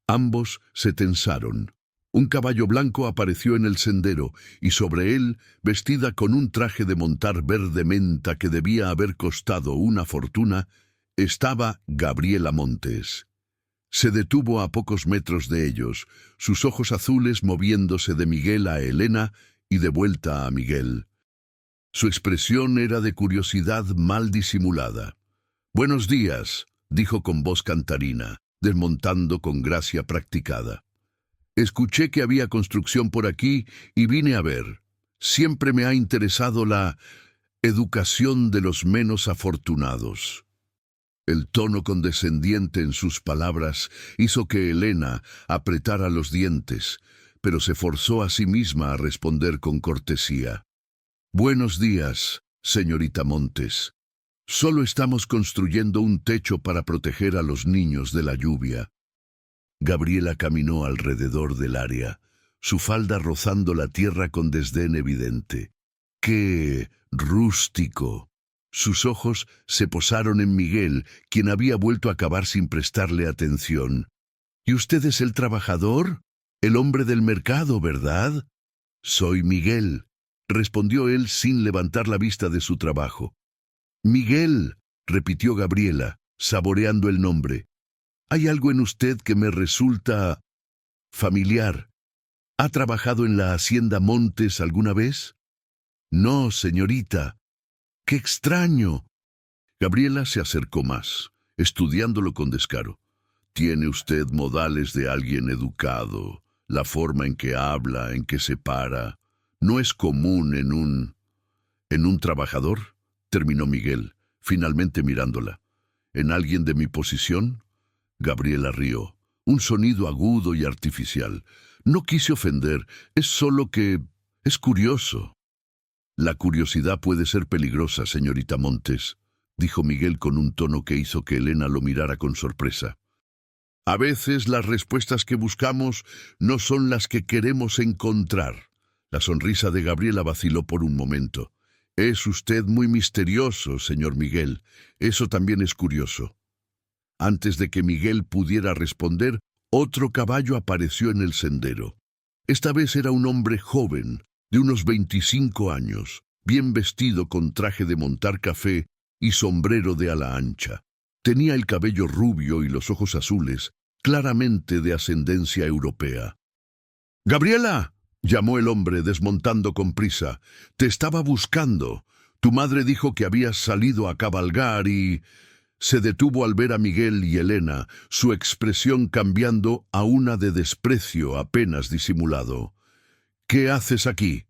Ambos se tensaron. Un caballo blanco apareció en el sendero, y sobre él, vestida con un traje de montar verde menta que debía haber costado una fortuna, estaba Gabriela Montes. Se detuvo a pocos metros de ellos, sus ojos azules moviéndose de Miguel a Elena y de vuelta a Miguel. Su expresión era de curiosidad mal disimulada. «Buenos días», dijo con voz cantarina, desmontando con gracia practicada. «Escuché que había construcción por aquí y vine a ver. Siempre me ha interesado la educación de los menos afortunados». El tono condescendiente en sus palabras hizo que Elena apretara los dientes, pero se forzó a sí misma a responder con cortesía. «Buenos días, señorita Montes. Solo estamos construyendo un techo para proteger a los niños de la lluvia». Gabriela caminó alrededor del área, su falda rozando la tierra con desdén evidente. ¡Qué rústico! Sus ojos se posaron en Miguel, quien había vuelto a cavar sin prestarle atención. «¿Y usted es el trabajador? El hombre del mercado, ¿verdad?» «Soy Miguel», respondió él sin levantar la vista de su trabajo. «Miguel», repitió Gabriela, saboreando el nombre. «Hay algo en usted que me resulta familiar. ¿Ha trabajado en la hacienda Montes alguna vez?» «No, señorita». «¡Qué extraño!». Gabriela se acercó más, estudiándolo con descaro. «Tiene usted modales de alguien educado, la forma en que habla, en que se para. No es común en un trabajador», terminó Miguel, finalmente mirándola. «¿En alguien de mi posición?». Gabriela rió, un sonido agudo y artificial. «No quise ofender, es solo que es curioso». «La curiosidad puede ser peligrosa, señorita Montes», dijo Miguel con un tono que hizo que Elena lo mirara con sorpresa. «A veces las respuestas que buscamos no son las que queremos encontrar». La sonrisa de Gabriela vaciló por un momento. «Es usted muy misterioso, señor Miguel. Eso también es curioso». Antes de que Miguel pudiera responder, otro caballo apareció en el sendero. Esta vez era un hombre joven, de unos 25 años, bien vestido con traje de montar café y sombrero de ala ancha. Tenía el cabello rubio y los ojos azules, claramente de ascendencia europea. «¡Gabriela!», llamó el hombre desmontando con prisa. «Te estaba buscando. Tu madre dijo que habías salido a cabalgar y...». Se detuvo al ver a Miguel y Elena, su expresión cambiando a una de desprecio apenas disimulado. «¿Qué haces aquí?».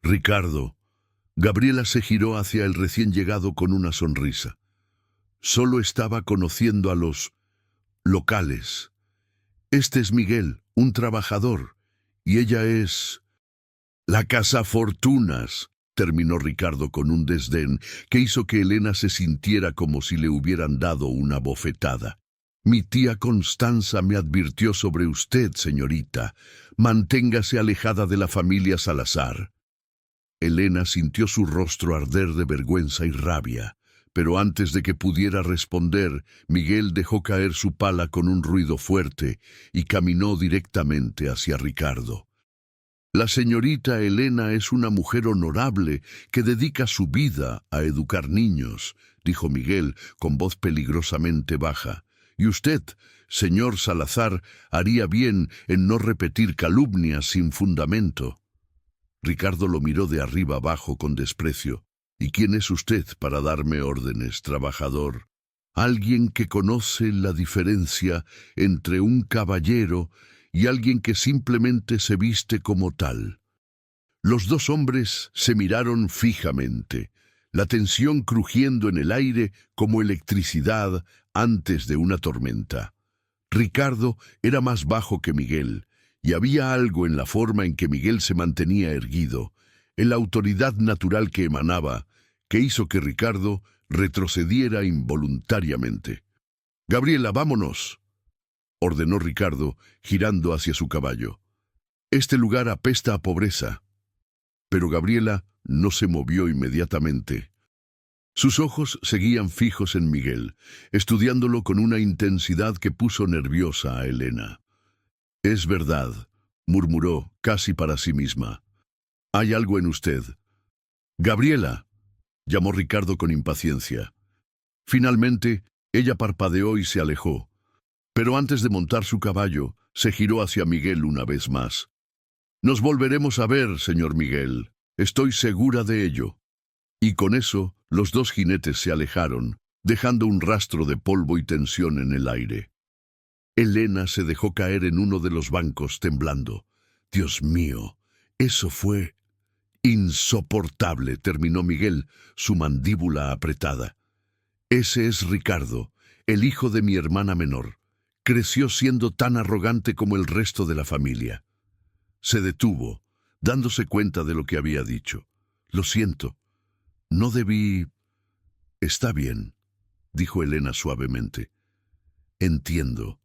«Ricardo». Gabriela se giró hacia el recién llegado con una sonrisa. «Solo estaba conociendo a los locales. Este es Miguel, un trabajador, y ella es la cazafortunas», terminó Ricardo con un desdén que hizo que Elena se sintiera como si le hubieran dado una bofetada. «Mi tía Constanza me advirtió sobre usted, señorita. Manténgase alejada de la familia Salazar». Elena sintió su rostro arder de vergüenza y rabia, pero antes de que pudiera responder, Miguel dejó caer su pala con un ruido fuerte y caminó directamente hacia Ricardo. La señorita Elena es una mujer honorable que dedica su vida a educar niños, dijo Miguel con voz peligrosamente baja. Y usted, señor Salazar, haría bien en no repetir calumnias sin fundamento. Ricardo lo miró de arriba abajo con desprecio. ¿Y quién es usted para darme órdenes, trabajador? Alguien que conoce la diferencia entre un caballero y alguien que simplemente se viste como tal. Los dos hombres se miraron fijamente, la tensión crujiendo en el aire como electricidad antes de una tormenta. Ricardo era más bajo que Miguel, y había algo en la forma en que Miguel se mantenía erguido, en la autoridad natural que emanaba, que hizo que Ricardo retrocediera involuntariamente. «Gabriela, vámonos», ordenó Ricardo, girando hacia su caballo. «Este lugar apesta a pobreza». Pero Gabriela no se movió inmediatamente. Sus ojos seguían fijos en Miguel, estudiándolo con una intensidad que puso nerviosa a Elena. «Es verdad», murmuró, casi para sí misma. «Hay algo en usted». «Gabriela», llamó Ricardo con impaciencia. Finalmente, ella parpadeó y se alejó. Pero antes de montar su caballo, se giró hacia Miguel una vez más. «Nos volveremos a ver, señor Miguel. Estoy segura de ello». Y con eso, los dos jinetes se alejaron, dejando un rastro de polvo y tensión en el aire. Elena se dejó caer en uno de los bancos temblando. «Dios mío, eso fue insoportable», terminó Miguel, su mandíbula apretada. «Ese es Ricardo, el hijo de mi hermana menor. Creció siendo tan arrogante como el resto de la familia». Se detuvo, dándose cuenta de lo que había dicho. «Lo siento. No debí...» «Está bien», dijo Elena suavemente. «Entiendo.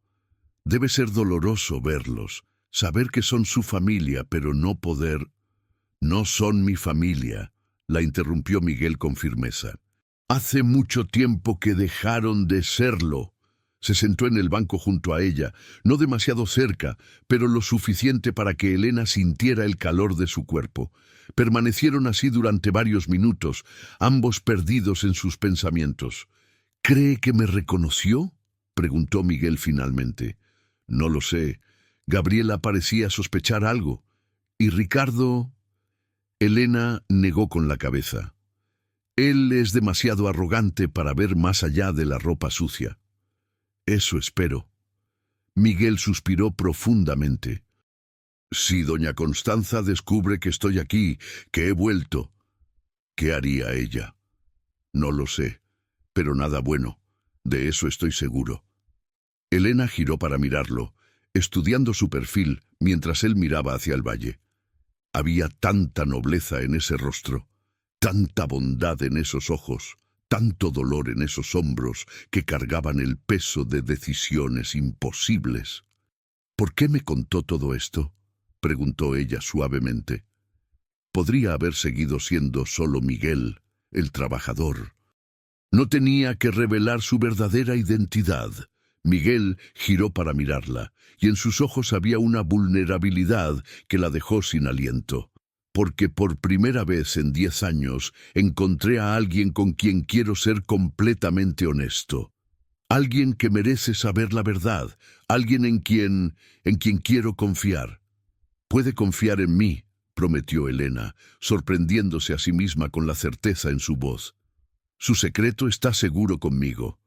Debe ser doloroso verlos, saber que son su familia, pero no poder...» «No son mi familia», la interrumpió Miguel con firmeza. «Hace mucho tiempo que dejaron de serlo». Se sentó en el banco junto a ella, no demasiado cerca, pero lo suficiente para que Elena sintiera el calor de su cuerpo. Permanecieron así durante varios minutos, ambos perdidos en sus pensamientos. «¿Cree que me reconoció?», preguntó Miguel finalmente. «No lo sé. Gabriela parecía sospechar algo. ¿Y Ricardo...?» Elena negó con la cabeza. «Él es demasiado arrogante para ver más allá de la ropa sucia». «Eso espero». Miguel suspiró profundamente. «Si doña Constanza descubre que estoy aquí, que he vuelto, ¿qué haría ella?» «No lo sé, pero nada bueno. De eso estoy seguro». Elena giró para mirarlo, estudiando su perfil mientras él miraba hacia el valle. Había tanta nobleza en ese rostro, tanta bondad en esos ojos, tanto dolor en esos hombros que cargaban el peso de decisiones imposibles. «¿Por qué me contó todo esto?», preguntó ella suavemente. Podría haber seguido siendo solo Miguel, el trabajador. No tenía que revelar su verdadera identidad. Miguel giró para mirarla, y en sus ojos había una vulnerabilidad que la dejó sin aliento. «Porque por primera vez en 10 años encontré a alguien con quien quiero ser completamente honesto. Alguien que merece saber la verdad, alguien en quien quiero confiar». «Puede confiar en mí», prometió Elena, sorprendiéndose a sí misma con la certeza en su voz. «Su secreto está seguro conmigo».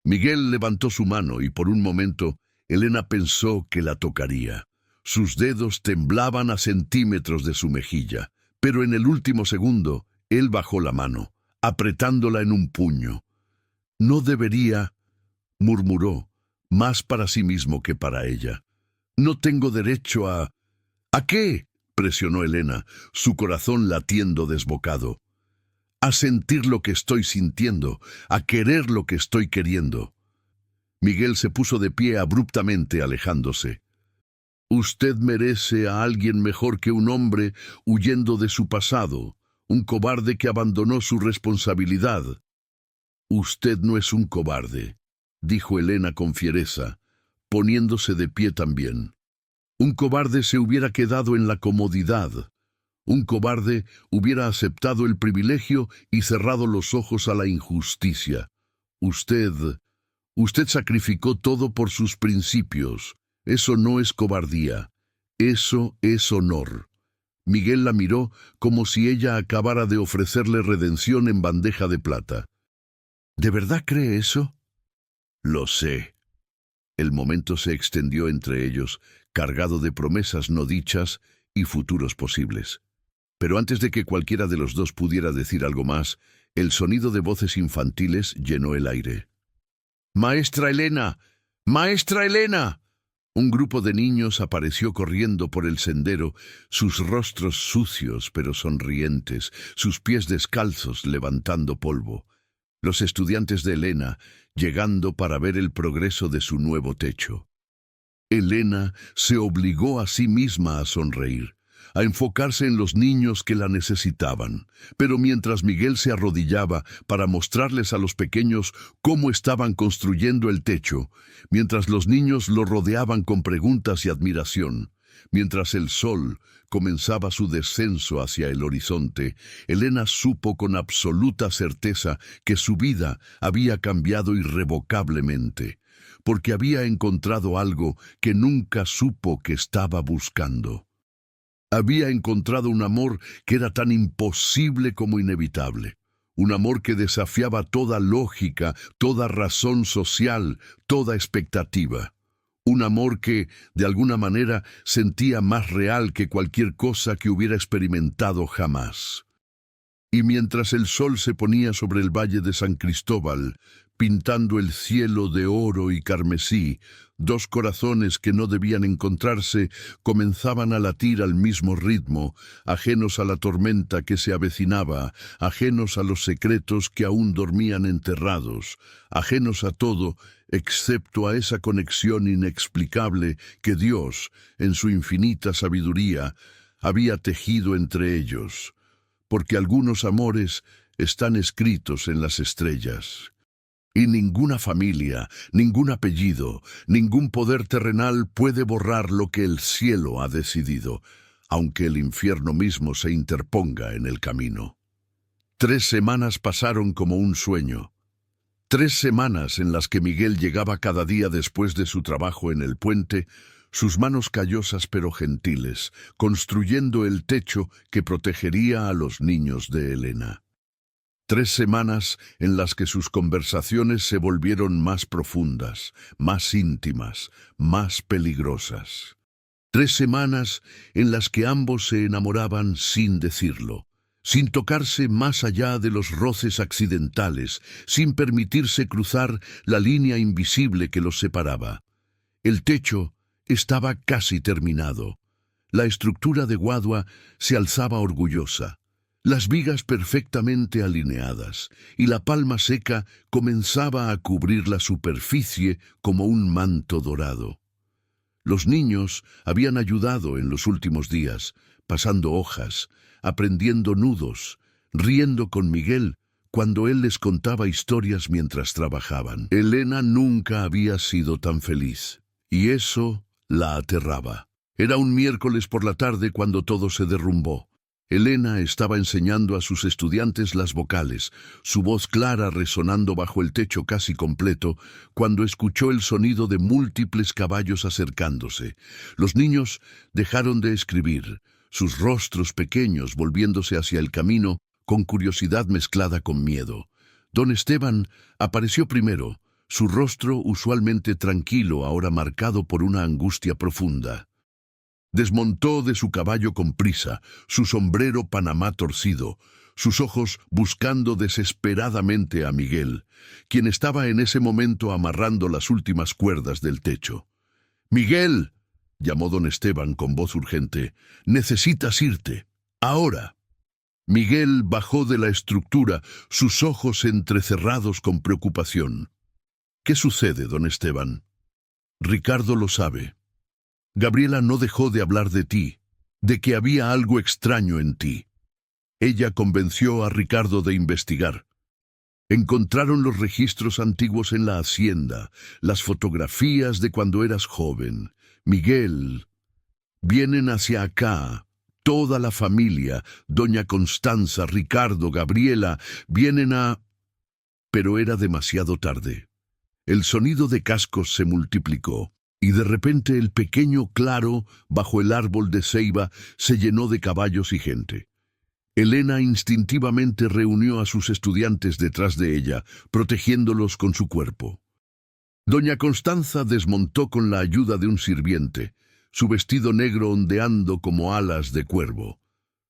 Miguel levantó su mano y por un momento Elena pensó que la tocaría. Sus dedos temblaban a centímetros de su mejilla, pero en el último segundo él bajó la mano, apretándola en un puño. «No debería», murmuró, más para sí mismo que para ella. «No tengo derecho a...» «¿A qué?», presionó Elena, su corazón latiendo desbocado. «A sentir lo que estoy sintiendo, a querer lo que estoy queriendo». Miguel se puso de pie abruptamente, alejándose. Usted merece a alguien mejor que un hombre huyendo de su pasado, un cobarde que abandonó su responsabilidad. Usted no es un cobarde, dijo Elena con fiereza, poniéndose de pie también. Un cobarde se hubiera quedado en la comodidad. Un cobarde hubiera aceptado el privilegio y cerrado los ojos a la injusticia. Usted sacrificó todo por sus principios. Eso no es cobardía. Eso es honor. Miguel la miró como si ella acabara de ofrecerle redención en bandeja de plata. ¿De verdad cree eso? Lo sé. El momento se extendió entre ellos, cargado de promesas no dichas y futuros posibles. Pero antes de que cualquiera de los dos pudiera decir algo más, el sonido de voces infantiles llenó el aire. ¡Maestra Elena! ¡Maestra Elena! Un grupo de niños apareció corriendo por el sendero, sus rostros sucios pero sonrientes, sus pies descalzos levantando polvo. Los estudiantes de Elena, llegando para ver el progreso de su nuevo techo. Elena se obligó a sí misma a sonreír, a enfocarse en los niños que la necesitaban. Pero mientras Miguel se arrodillaba para mostrarles a los pequeños cómo estaban construyendo el techo, mientras los niños lo rodeaban con preguntas y admiración, mientras el sol comenzaba su descenso hacia el horizonte, Elena supo con absoluta certeza que su vida había cambiado irrevocablemente, porque había encontrado algo que nunca supo que estaba buscando. Había encontrado un amor que era tan imposible como inevitable, un amor que desafiaba toda lógica, toda razón social, toda expectativa. Un amor que, de alguna manera, sentía más real que cualquier cosa que hubiera experimentado jamás. Y mientras el sol se ponía sobre el valle de San Cristóbal, pintando el cielo de oro y carmesí, dos corazones que no debían encontrarse comenzaban a latir al mismo ritmo, ajenos a la tormenta que se avecinaba, ajenos a los secretos que aún dormían enterrados, ajenos a todo, excepto a esa conexión inexplicable que Dios, en su infinita sabiduría, había tejido entre ellos, porque algunos amores están escritos en las estrellas. Y ninguna familia, ningún apellido, ningún poder terrenal puede borrar lo que el cielo ha decidido, aunque el infierno mismo se interponga en el camino. 3 semanas pasaron como un sueño. 3 semanas en las que Miguel llegaba cada día después de su trabajo en el puente, sus manos callosas pero gentiles, construyendo el techo que protegería a los niños de Elena. 3 semanas en las que sus conversaciones se volvieron más profundas, más íntimas, más peligrosas. 3 semanas en las que ambos se enamoraban sin decirlo, sin tocarse más allá de los roces accidentales, sin permitirse cruzar la línea invisible que los separaba. El techo estaba casi terminado. La estructura de Guadua se alzaba orgullosa, las vigas perfectamente alineadas, y la palma seca comenzaba a cubrir la superficie como un manto dorado. Los niños habían ayudado en los últimos días, pasando hojas, aprendiendo nudos, riendo con Miguel cuando él les contaba historias mientras trabajaban. Elena nunca había sido tan feliz, y eso la aterraba. Era un miércoles por la tarde cuando todo se derrumbó. Elena estaba enseñando a sus estudiantes las vocales, su voz clara resonando bajo el techo casi completo, cuando escuchó el sonido de múltiples caballos acercándose. Los niños dejaron de escribir, sus rostros pequeños volviéndose hacia el camino con curiosidad mezclada con miedo. Don Esteban apareció primero, su rostro usualmente tranquilo, ahora marcado por una angustia profunda. Desmontó de su caballo con prisa, su sombrero panamá torcido, sus ojos buscando desesperadamente a Miguel, quien estaba en ese momento amarrando las últimas cuerdas del techo. «¡Miguel!», llamó don Esteban con voz urgente, «necesitas irte, ahora». Miguel bajó de la estructura, sus ojos entrecerrados con preocupación. «¿Qué sucede, don Esteban?» «Ricardo lo sabe». Gabriela no dejó de hablar de ti, de que había algo extraño en ti. Ella convenció a Ricardo de investigar. Encontraron los registros antiguos en la hacienda, las fotografías de cuando eras joven. Miguel, vienen hacia acá. Toda la familia, doña Constanza, Ricardo, Gabriela, vienen a... Pero era demasiado tarde. El sonido de cascos se multiplicó, y de repente el pequeño claro, bajo el árbol de ceiba, se llenó de caballos y gente. Elena instintivamente reunió a sus estudiantes detrás de ella, protegiéndolos con su cuerpo. Doña Constanza desmontó con la ayuda de un sirviente, su vestido negro ondeando como alas de cuervo.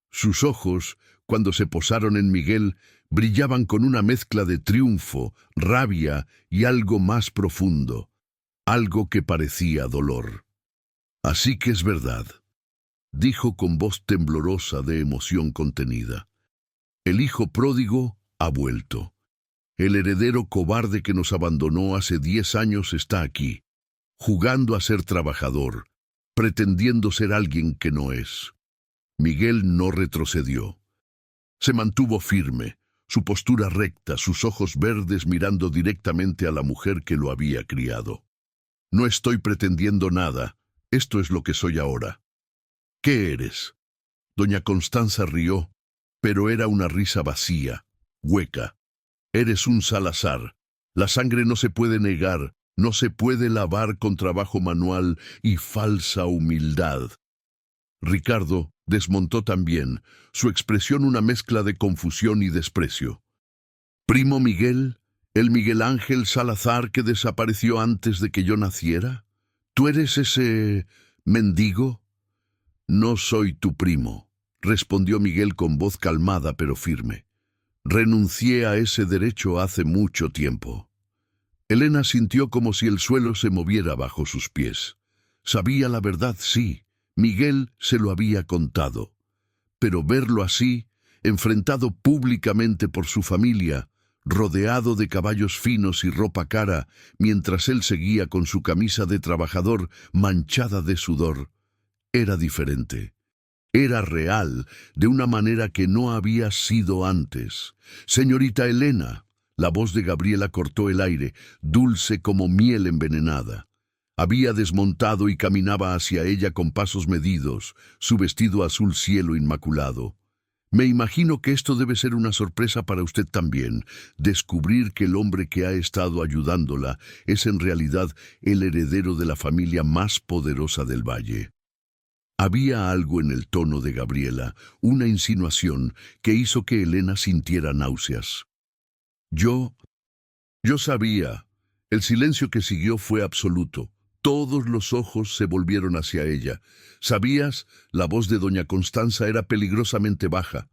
Sus ojos, cuando se posaron en Miguel, brillaban con una mezcla de triunfo, rabia y algo más profundo, algo que parecía dolor. «Así que es verdad», dijo con voz temblorosa de emoción contenida. «El hijo pródigo ha vuelto. El heredero cobarde que nos abandonó hace 10 años está aquí, jugando a ser trabajador, pretendiendo ser alguien que no es». Miguel no retrocedió. Se mantuvo firme, su postura recta, sus ojos verdes mirando directamente a la mujer que lo había criado. «No estoy pretendiendo nada, esto es lo que soy ahora». «¿Qué eres?» Doña Constanza rió, pero era una risa vacía, hueca. «Eres un Salazar. La sangre no se puede negar, no se puede lavar con trabajo manual y falsa humildad». Ricardo desmontó también, su expresión una mezcla de confusión y desprecio. «¿Primo Miguel? ¿El Miguel Ángel Salazar que desapareció antes de que yo naciera? ¿Tú eres ese mendigo?» «No soy tu primo», respondió Miguel con voz calmada pero firme. «Renuncié a ese derecho hace mucho tiempo». Elena sintió como si el suelo se moviera bajo sus pies. Sabía la verdad, sí, Miguel se lo había contado. Pero verlo así, enfrentado públicamente por su familia, rodeado de caballos finos y ropa cara, mientras él seguía con su camisa de trabajador manchada de sudor, era diferente. Era real, de una manera que no había sido antes. «Señorita Elena», la voz de Gabriela cortó el aire, dulce como miel envenenada. Había desmontado y caminaba hacia ella con pasos medidos, su vestido azul cielo inmaculado. «Me imagino que esto debe ser una sorpresa para usted también, descubrir que el hombre que ha estado ayudándola es en realidad el heredero de la familia más poderosa del valle». Había algo en el tono de Gabriela, una insinuación que hizo que Elena sintiera náuseas. Yo sabía». El silencio que siguió fue absoluto. Todos los ojos se volvieron hacia ella. «¿Sabías?» La voz de doña Constanza era peligrosamente baja.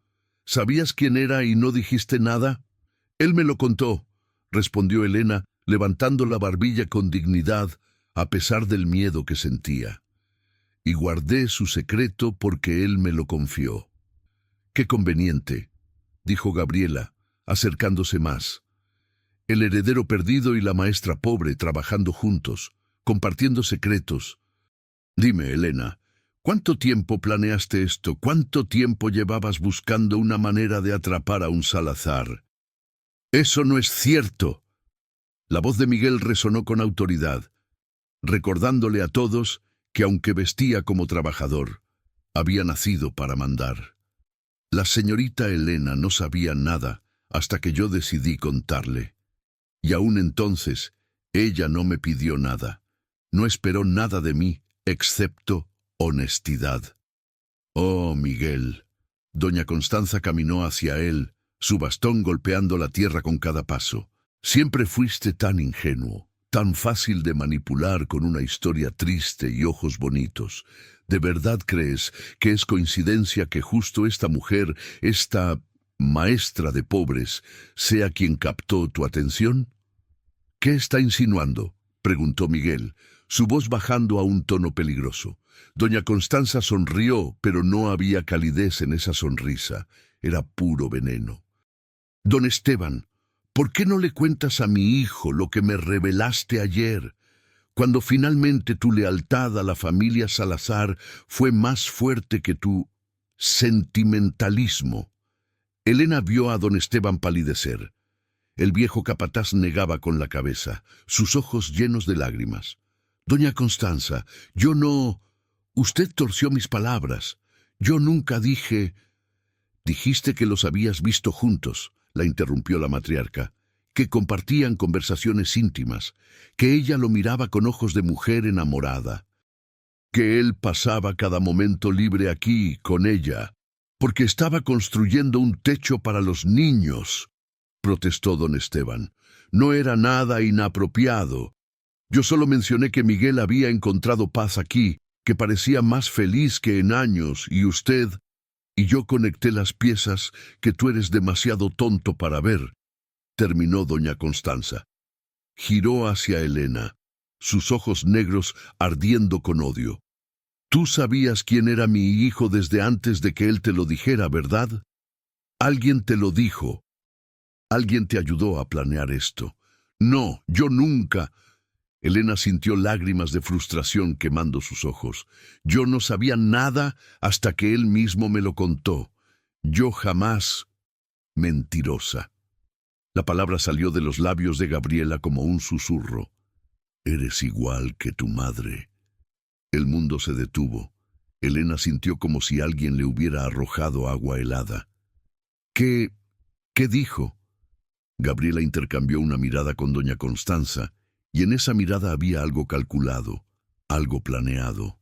«¿Sabías quién era y no dijiste nada?» «Él me lo contó», respondió Elena, levantando la barbilla con dignidad, a pesar del miedo que sentía. «Y guardé su secreto porque él me lo confió». «Qué conveniente», dijo Gabriela, acercándose más. «El heredero perdido y la maestra pobre trabajando juntos, compartiendo secretos. Dime, Elena, ¿cuánto tiempo planeaste esto? ¿Cuánto tiempo llevabas buscando una manera de atrapar a un Salazar?» «Eso no es cierto». La voz de Miguel resonó con autoridad, recordándole a todos que aunque vestía como trabajador, había nacido para mandar. «La señorita Elena no sabía nada hasta que yo decidí contarle. Y aún entonces, ella no me pidió nada. No esperó nada de mí, excepto honestidad». «Oh, Miguel». Doña Constanza caminó hacia él, su bastón golpeando la tierra con cada paso. «Siempre fuiste tan ingenuo, tan fácil de manipular con una historia triste y ojos bonitos. ¿De verdad crees que es coincidencia que justo esta mujer, esta maestra de pobres, sea quien captó tu atención?» «¿Qué está insinuando?», preguntó Miguel, su voz bajando a un tono peligroso. Doña Constanza sonrió, pero no había calidez en esa sonrisa. Era puro veneno. «Don Esteban, ¿por qué no le cuentas a mi hijo lo que me revelaste ayer? Cuando finalmente tu lealtad a la familia Salazar fue más fuerte que tu sentimentalismo. Elena vio a don Esteban palidecer. El viejo capataz negaba con la cabeza, sus ojos llenos de lágrimas. Doña Constanza, yo no... Usted torció mis palabras. Yo nunca dije... Dijiste que los habías visto juntos, la interrumpió la matriarca, que compartían conversaciones íntimas, que ella lo miraba con ojos de mujer enamorada, que él pasaba cada momento libre aquí con ella, porque estaba construyendo un techo para los niños, protestó don Esteban. No era nada inapropiado. Yo solo mencioné que Miguel había encontrado paz aquí, que parecía más feliz que en años, y usted... Y yo conecté las piezas que tú eres demasiado tonto para ver, terminó doña Constanza. Giró hacia Elena, sus ojos negros ardiendo con odio. Tú sabías quién era mi hijo desde antes de que él te lo dijera, ¿verdad? Alguien te lo dijo. Alguien te ayudó a planear esto. No, yo nunca... Elena sintió lágrimas de frustración quemando sus ojos. Yo no sabía nada hasta que él mismo me lo contó. Yo jamás... Mentirosa. La palabra salió de los labios de Gabriela como un susurro. Eres igual que tu madre. El mundo se detuvo. Elena sintió como si alguien le hubiera arrojado agua helada. ¿Qué dijo? Gabriela intercambió una mirada con doña Constanza, y en esa mirada había algo calculado, algo planeado.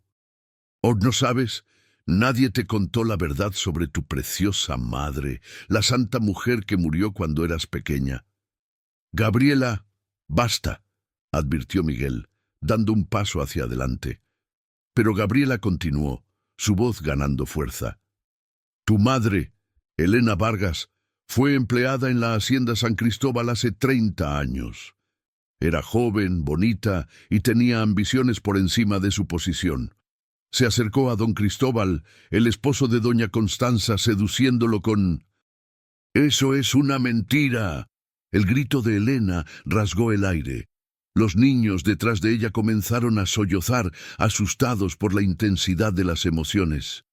¿Oh, no sabes? Nadie te contó la verdad sobre tu preciosa madre, la santa mujer que murió cuando eras pequeña. Gabriela, basta, advirtió Miguel, dando un paso hacia adelante. Pero Gabriela continuó, su voz ganando fuerza. Tu madre, Elena Vargas, fue empleada en la Hacienda San Cristóbal hace 30 años. Era joven, bonita y tenía ambiciones por encima de su posición. Se acercó a don Cristóbal, el esposo de doña Constanza, seduciéndolo con... «¡Eso es una mentira!». El grito de Elena rasgó el aire. Los niños detrás de ella comenzaron a sollozar, asustados por la intensidad de las emociones.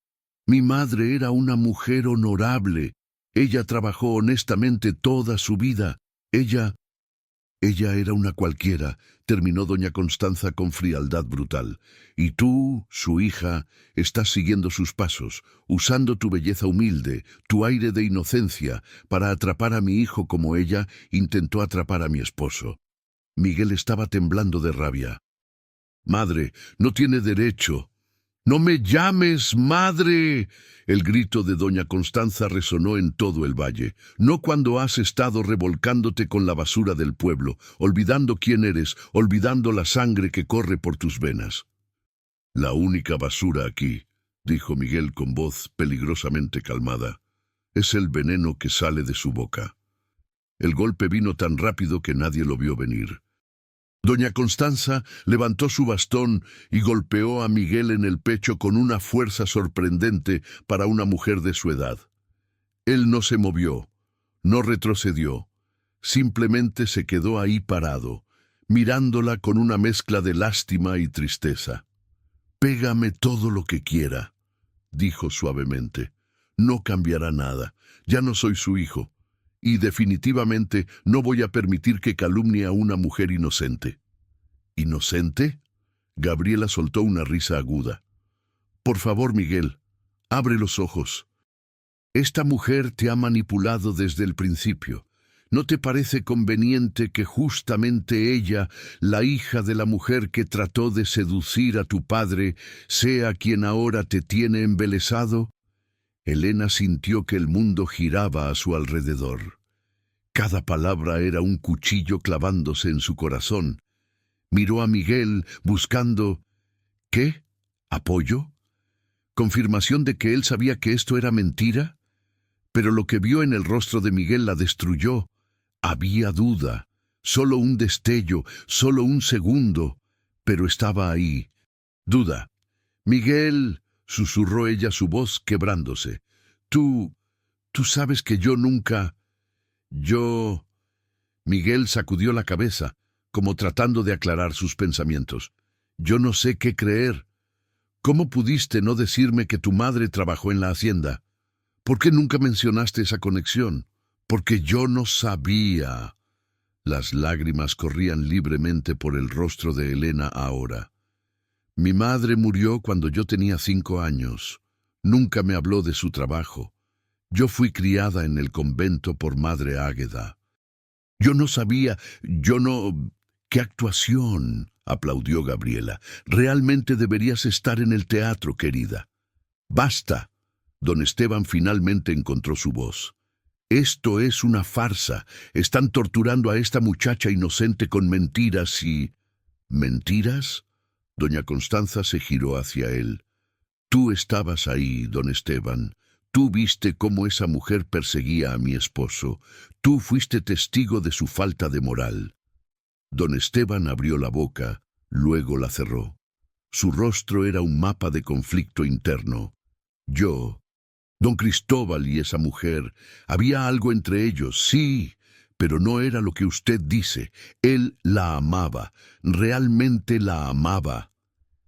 Mi madre era una mujer honorable. Ella trabajó honestamente toda su vida. Ella era una cualquiera, terminó doña Constanza con frialdad brutal. Y tú, su hija, estás siguiendo sus pasos, usando tu belleza humilde, tu aire de inocencia, para atrapar a mi hijo como ella intentó atrapar a mi esposo. Miguel estaba temblando de rabia. Madre, no tiene derecho. ¡No me llames madre! El grito de doña Constanza resonó en todo el valle. No cuando has estado revolcándote con la basura del pueblo, olvidando quién eres, olvidando la sangre que corre por tus venas. La única basura aquí, dijo Miguel con voz peligrosamente calmada, es el veneno que sale de su boca. El golpe vino tan rápido que nadie lo vio venir. Doña Constanza levantó su bastón y golpeó a Miguel en el pecho con una fuerza sorprendente para una mujer de su edad. Él no se movió, no retrocedió, simplemente se quedó ahí parado, mirándola con una mezcla de lástima y tristeza. «Pégame todo lo que quiera», dijo suavemente. «No cambiará nada, ya no soy su hijo. Y definitivamente no voy a permitir que calumnie a una mujer inocente». ¿Inocente? Gabriela soltó una risa aguda. «Por favor, Miguel, abre los ojos. Esta mujer te ha manipulado desde el principio. ¿No te parece conveniente que justamente ella, la hija de la mujer que trató de seducir a tu padre, sea quien ahora te tiene embelesado?» Elena sintió que el mundo giraba a su alrededor. Cada palabra era un cuchillo clavándose en su corazón. Miró a Miguel buscando... ¿qué? ¿Apoyo? ¿Confirmación de que él sabía que esto era mentira? Pero lo que vio en el rostro de Miguel la destruyó. Había duda, solo un destello, solo un segundo, pero estaba ahí. Duda. «Miguel», susurró ella, su voz quebrándose. Tú sabes que yo nunca... Miguel sacudió la cabeza. como tratando de aclarar sus pensamientos. Yo no sé qué creer. ¿Cómo pudiste no decirme que tu madre trabajó en la hacienda? ¿Por qué nunca mencionaste esa conexión? Porque yo no sabía. Las lágrimas corrían libremente por el rostro de Elena ahora. Mi madre murió cuando yo tenía 5 años. Nunca me habló de su trabajo. Yo fui criada en el convento por Madre Águeda. Yo no sabía, yo no... ¡Qué actuación!, aplaudió Gabriela. Realmente deberías estar en el teatro, querida. ¡Basta! Don Esteban finalmente encontró su voz. Esto es una farsa. Están torturando a esta muchacha inocente con mentiras y... ¿Mentiras? Doña Constanza se giró hacia él. Tú estabas ahí, don Esteban. Tú viste cómo esa mujer perseguía a mi esposo. Tú fuiste testigo de su falta de moral. Don Esteban abrió la boca, luego la cerró. Su rostro era un mapa de conflicto interno. Don Cristóbal y esa mujer, había algo entre ellos, sí, pero no era lo que usted dice. Él la amaba, realmente la amaba.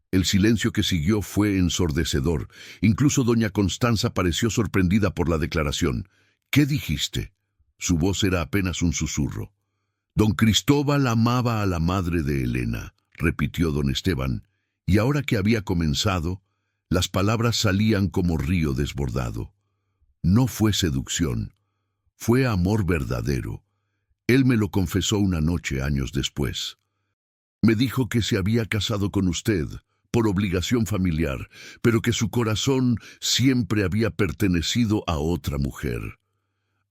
El silencio que siguió fue ensordecedor. Incluso doña Constanza pareció sorprendida por la declaración. ¿Qué dijiste? Su voz era apenas un susurro. Don Cristóbal amaba a la madre de Elena, repitió don Esteban, y ahora que había comenzado, las palabras salían como río desbordado. No fue seducción, fue amor verdadero. Él me lo confesó una noche años después. Me dijo que se había casado con usted, por obligación familiar, pero que su corazón siempre había pertenecido a otra mujer.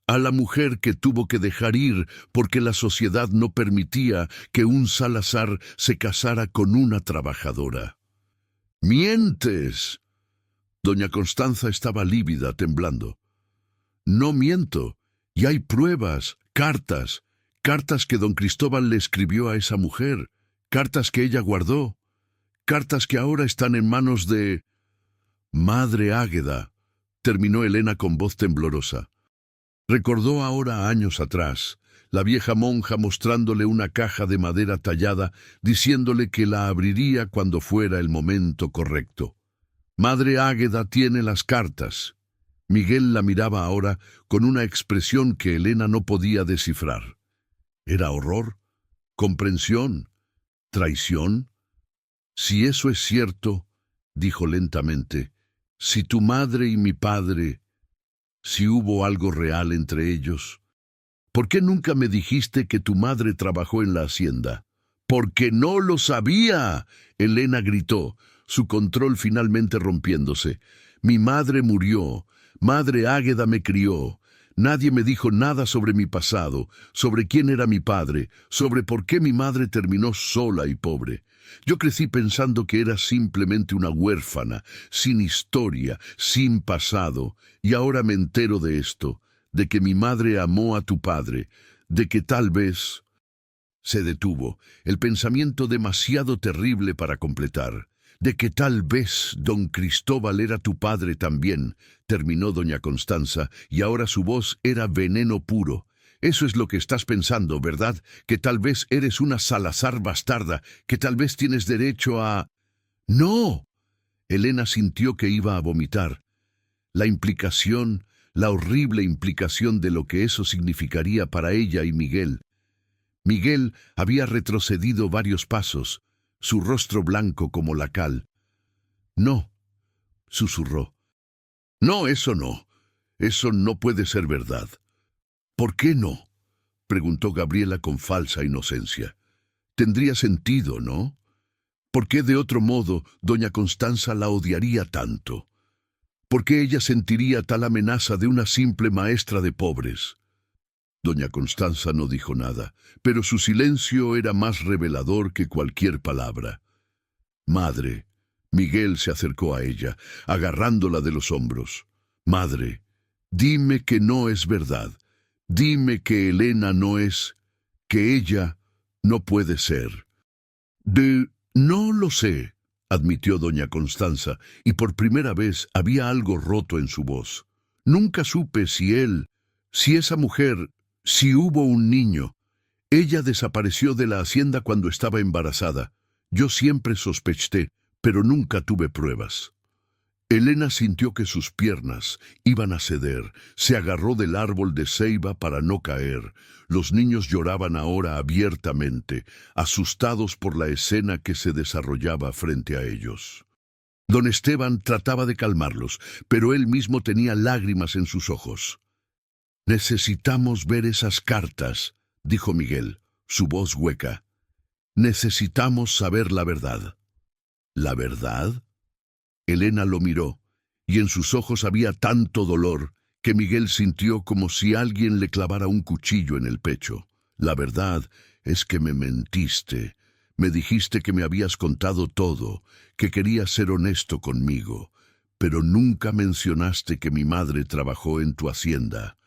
A la mujer que tuvo que dejar ir porque la sociedad no permitía que un Salazar se casara con una trabajadora. ¡Mientes! Doña Constanza estaba lívida, temblando. No miento, y hay pruebas, cartas que don Cristóbal le escribió a esa mujer, cartas que ella guardó, cartas que ahora están en manos de... Madre Águeda, terminó Elena con voz temblorosa. Recordó ahora años atrás, la vieja monja mostrándole una caja de madera tallada, diciéndole que la abriría cuando fuera el momento correcto. Madre Águeda tiene las cartas. Miguel la miraba ahora con una expresión que Elena no podía descifrar. ¿Era horror? ¿Comprensión? ¿Traición? Si eso es cierto, dijo lentamente, si tu madre y mi padre... Si hubo algo real entre ellos. ¿Por qué nunca me dijiste que tu madre trabajó en la hacienda? ¡Porque no lo sabía!, Elena gritó, su control finalmente rompiéndose. Mi madre murió. Madre Águeda me crió. Nadie me dijo nada sobre mi pasado, sobre quién era mi padre, sobre por qué mi madre terminó sola y pobre. Yo crecí pensando que era simplemente una huérfana, sin historia, sin pasado, y ahora me entero de esto, de que mi madre amó a tu padre, de que tal vez... Se detuvo, el pensamiento demasiado terrible para completar. De que tal vez don Cristóbal era tu padre también, terminó doña Constanza, y ahora su voz era veneno puro. Eso es lo que estás pensando, ¿verdad? Que tal vez eres una Salazar bastarda, que tal vez tienes derecho a... ¡No! Elena sintió que iba a vomitar. La implicación, la horrible implicación de lo que eso significaría para ella y Miguel. Miguel había retrocedido varios pasos, su rostro blanco como la cal. No, susurró. No, eso no puede ser verdad. ¿Por qué no?, preguntó Gabriela con falsa inocencia. Tendría sentido, ¿no? ¿Por qué de otro modo doña Constanza la odiaría tanto? ¿Por qué ella sentiría tal amenaza de una simple maestra de pobres? Doña Constanza no dijo nada, pero su silencio era más revelador que cualquier palabra. Madre, Miguel se acercó a ella, agarrándola de los hombros. Madre, dime que no es verdad. Dime que Elena no es, que ella no puede ser. No lo sé, admitió doña Constanza, y por primera vez había algo roto en su voz. Nunca supe si esa mujer, si hubo un niño. Ella desapareció de la hacienda cuando estaba embarazada. Yo siempre sospeché, pero nunca tuve pruebas. Elena sintió que sus piernas iban a ceder. Se agarró del árbol de ceiba para no caer. Los niños lloraban ahora abiertamente, asustados por la escena que se desarrollaba frente a ellos. Don Esteban trataba de calmarlos, pero él mismo tenía lágrimas en sus ojos. «Necesitamos ver esas cartas», dijo Miguel, su voz hueca. «Necesitamos saber la verdad». ¿La verdad? Elena lo miró, y en sus ojos había tanto dolor que Miguel sintió como si alguien le clavara un cuchillo en el pecho. «La verdad es que me mentiste. Me dijiste que me habías contado todo, que querías ser honesto conmigo, pero nunca mencionaste que mi madre trabajó en tu hacienda.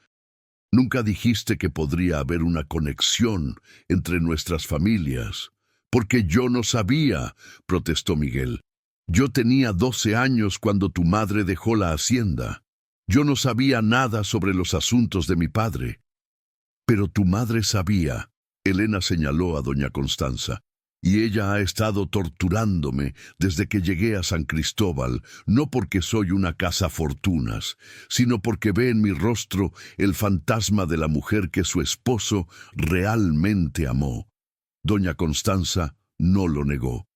Nunca dijiste que podría haber una conexión entre nuestras familias». «Porque yo no sabía», protestó Miguel. «Yo tenía 12 años cuando tu madre dejó la hacienda. Yo no sabía nada sobre los asuntos de mi padre». «Pero tu madre sabía», Elena señaló a doña Constanza, «y ella ha estado torturándome desde que llegué a San Cristóbal, no porque soy una cazafortunas, sino porque ve en mi rostro el fantasma de la mujer que su esposo realmente amó». Doña Constanza no lo negó.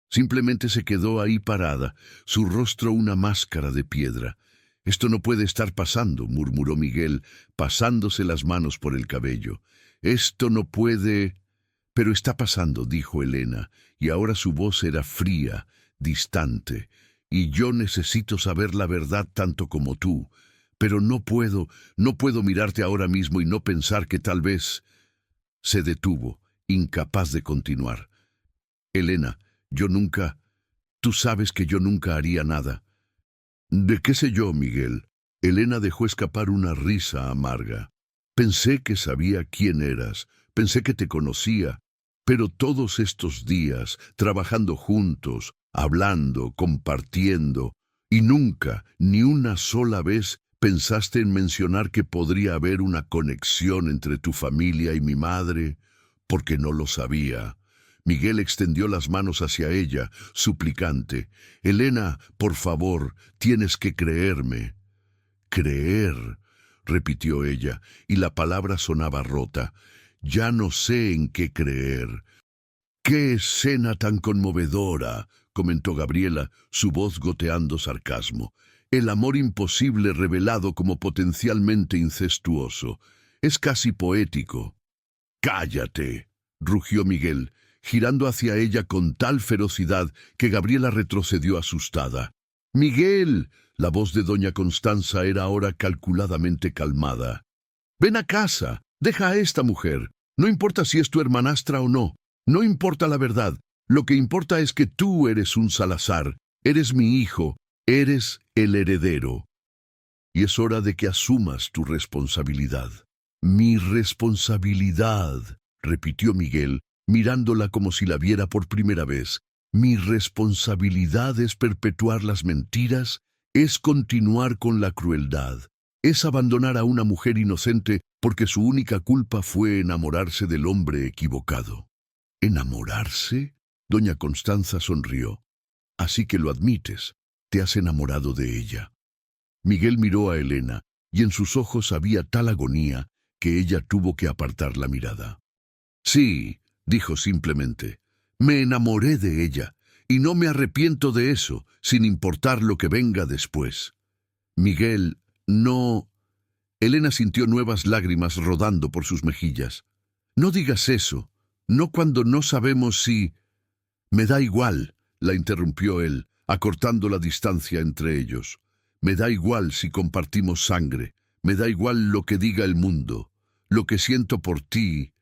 Simplemente se quedó ahí parada, su rostro una máscara de piedra. «Esto no puede estar pasando», murmuró Miguel, pasándose las manos por el cabello. «Esto no puede...» «Pero está pasando», dijo Elena, y ahora su voz era fría, distante. «Y yo necesito saber la verdad tanto como tú. Pero no puedo mirarte ahora mismo y no pensar que tal vez...» Se detuvo, incapaz de continuar. «Elena, tú sabes que yo nunca haría nada». «¿De qué sé yo, Miguel?» Elena dejó escapar una risa amarga. «Pensé que sabía quién eras, pensé que te conocía, pero todos estos días, trabajando juntos, hablando, compartiendo, y nunca, ni una sola vez, pensaste en mencionar que podría haber una conexión entre tu familia y mi madre, porque no lo sabía». Miguel extendió las manos hacia ella, suplicante. «Elena, por favor, tienes que creerme». «Creer», repitió ella, y la palabra sonaba rota. «Ya no sé en qué creer». «¡Qué escena tan conmovedora!», comentó Gabriela, su voz goteando sarcasmo. «El amor imposible revelado como potencialmente incestuoso. Es casi poético». «¡Cállate!», rugió Miguel, girando hacia ella con tal ferocidad que Gabriela retrocedió asustada. «¡Miguel!», la voz de doña Constanza era ahora calculadamente calmada. «Ven a casa, deja a esta mujer. No importa si es tu hermanastra o no. No importa la verdad. Lo que importa es que tú eres un Salazar. Eres mi hijo. Eres el heredero. Y es hora de que asumas tu responsabilidad». «Mi responsabilidad», repitió Miguel, mirándola como si la viera por primera vez. «Mi responsabilidad es perpetuar las mentiras, es continuar con la crueldad, es abandonar a una mujer inocente porque su única culpa fue enamorarse del hombre equivocado». «¿Enamorarse?», doña Constanza sonrió. «Así que lo admites, te has enamorado de ella». Miguel miró a Elena, y en sus ojos había tal agonía que ella tuvo que apartar la mirada. «Sí», dijo simplemente, «me enamoré de ella, y no me arrepiento de eso, sin importar lo que venga después». «Miguel, no...». Elena sintió nuevas lágrimas rodando por sus mejillas. «No digas eso, no cuando no sabemos si...». «Me da igual», la interrumpió él, acortando la distancia entre ellos. «Me da igual si compartimos sangre, me da igual lo que diga el mundo, lo que siento por ti».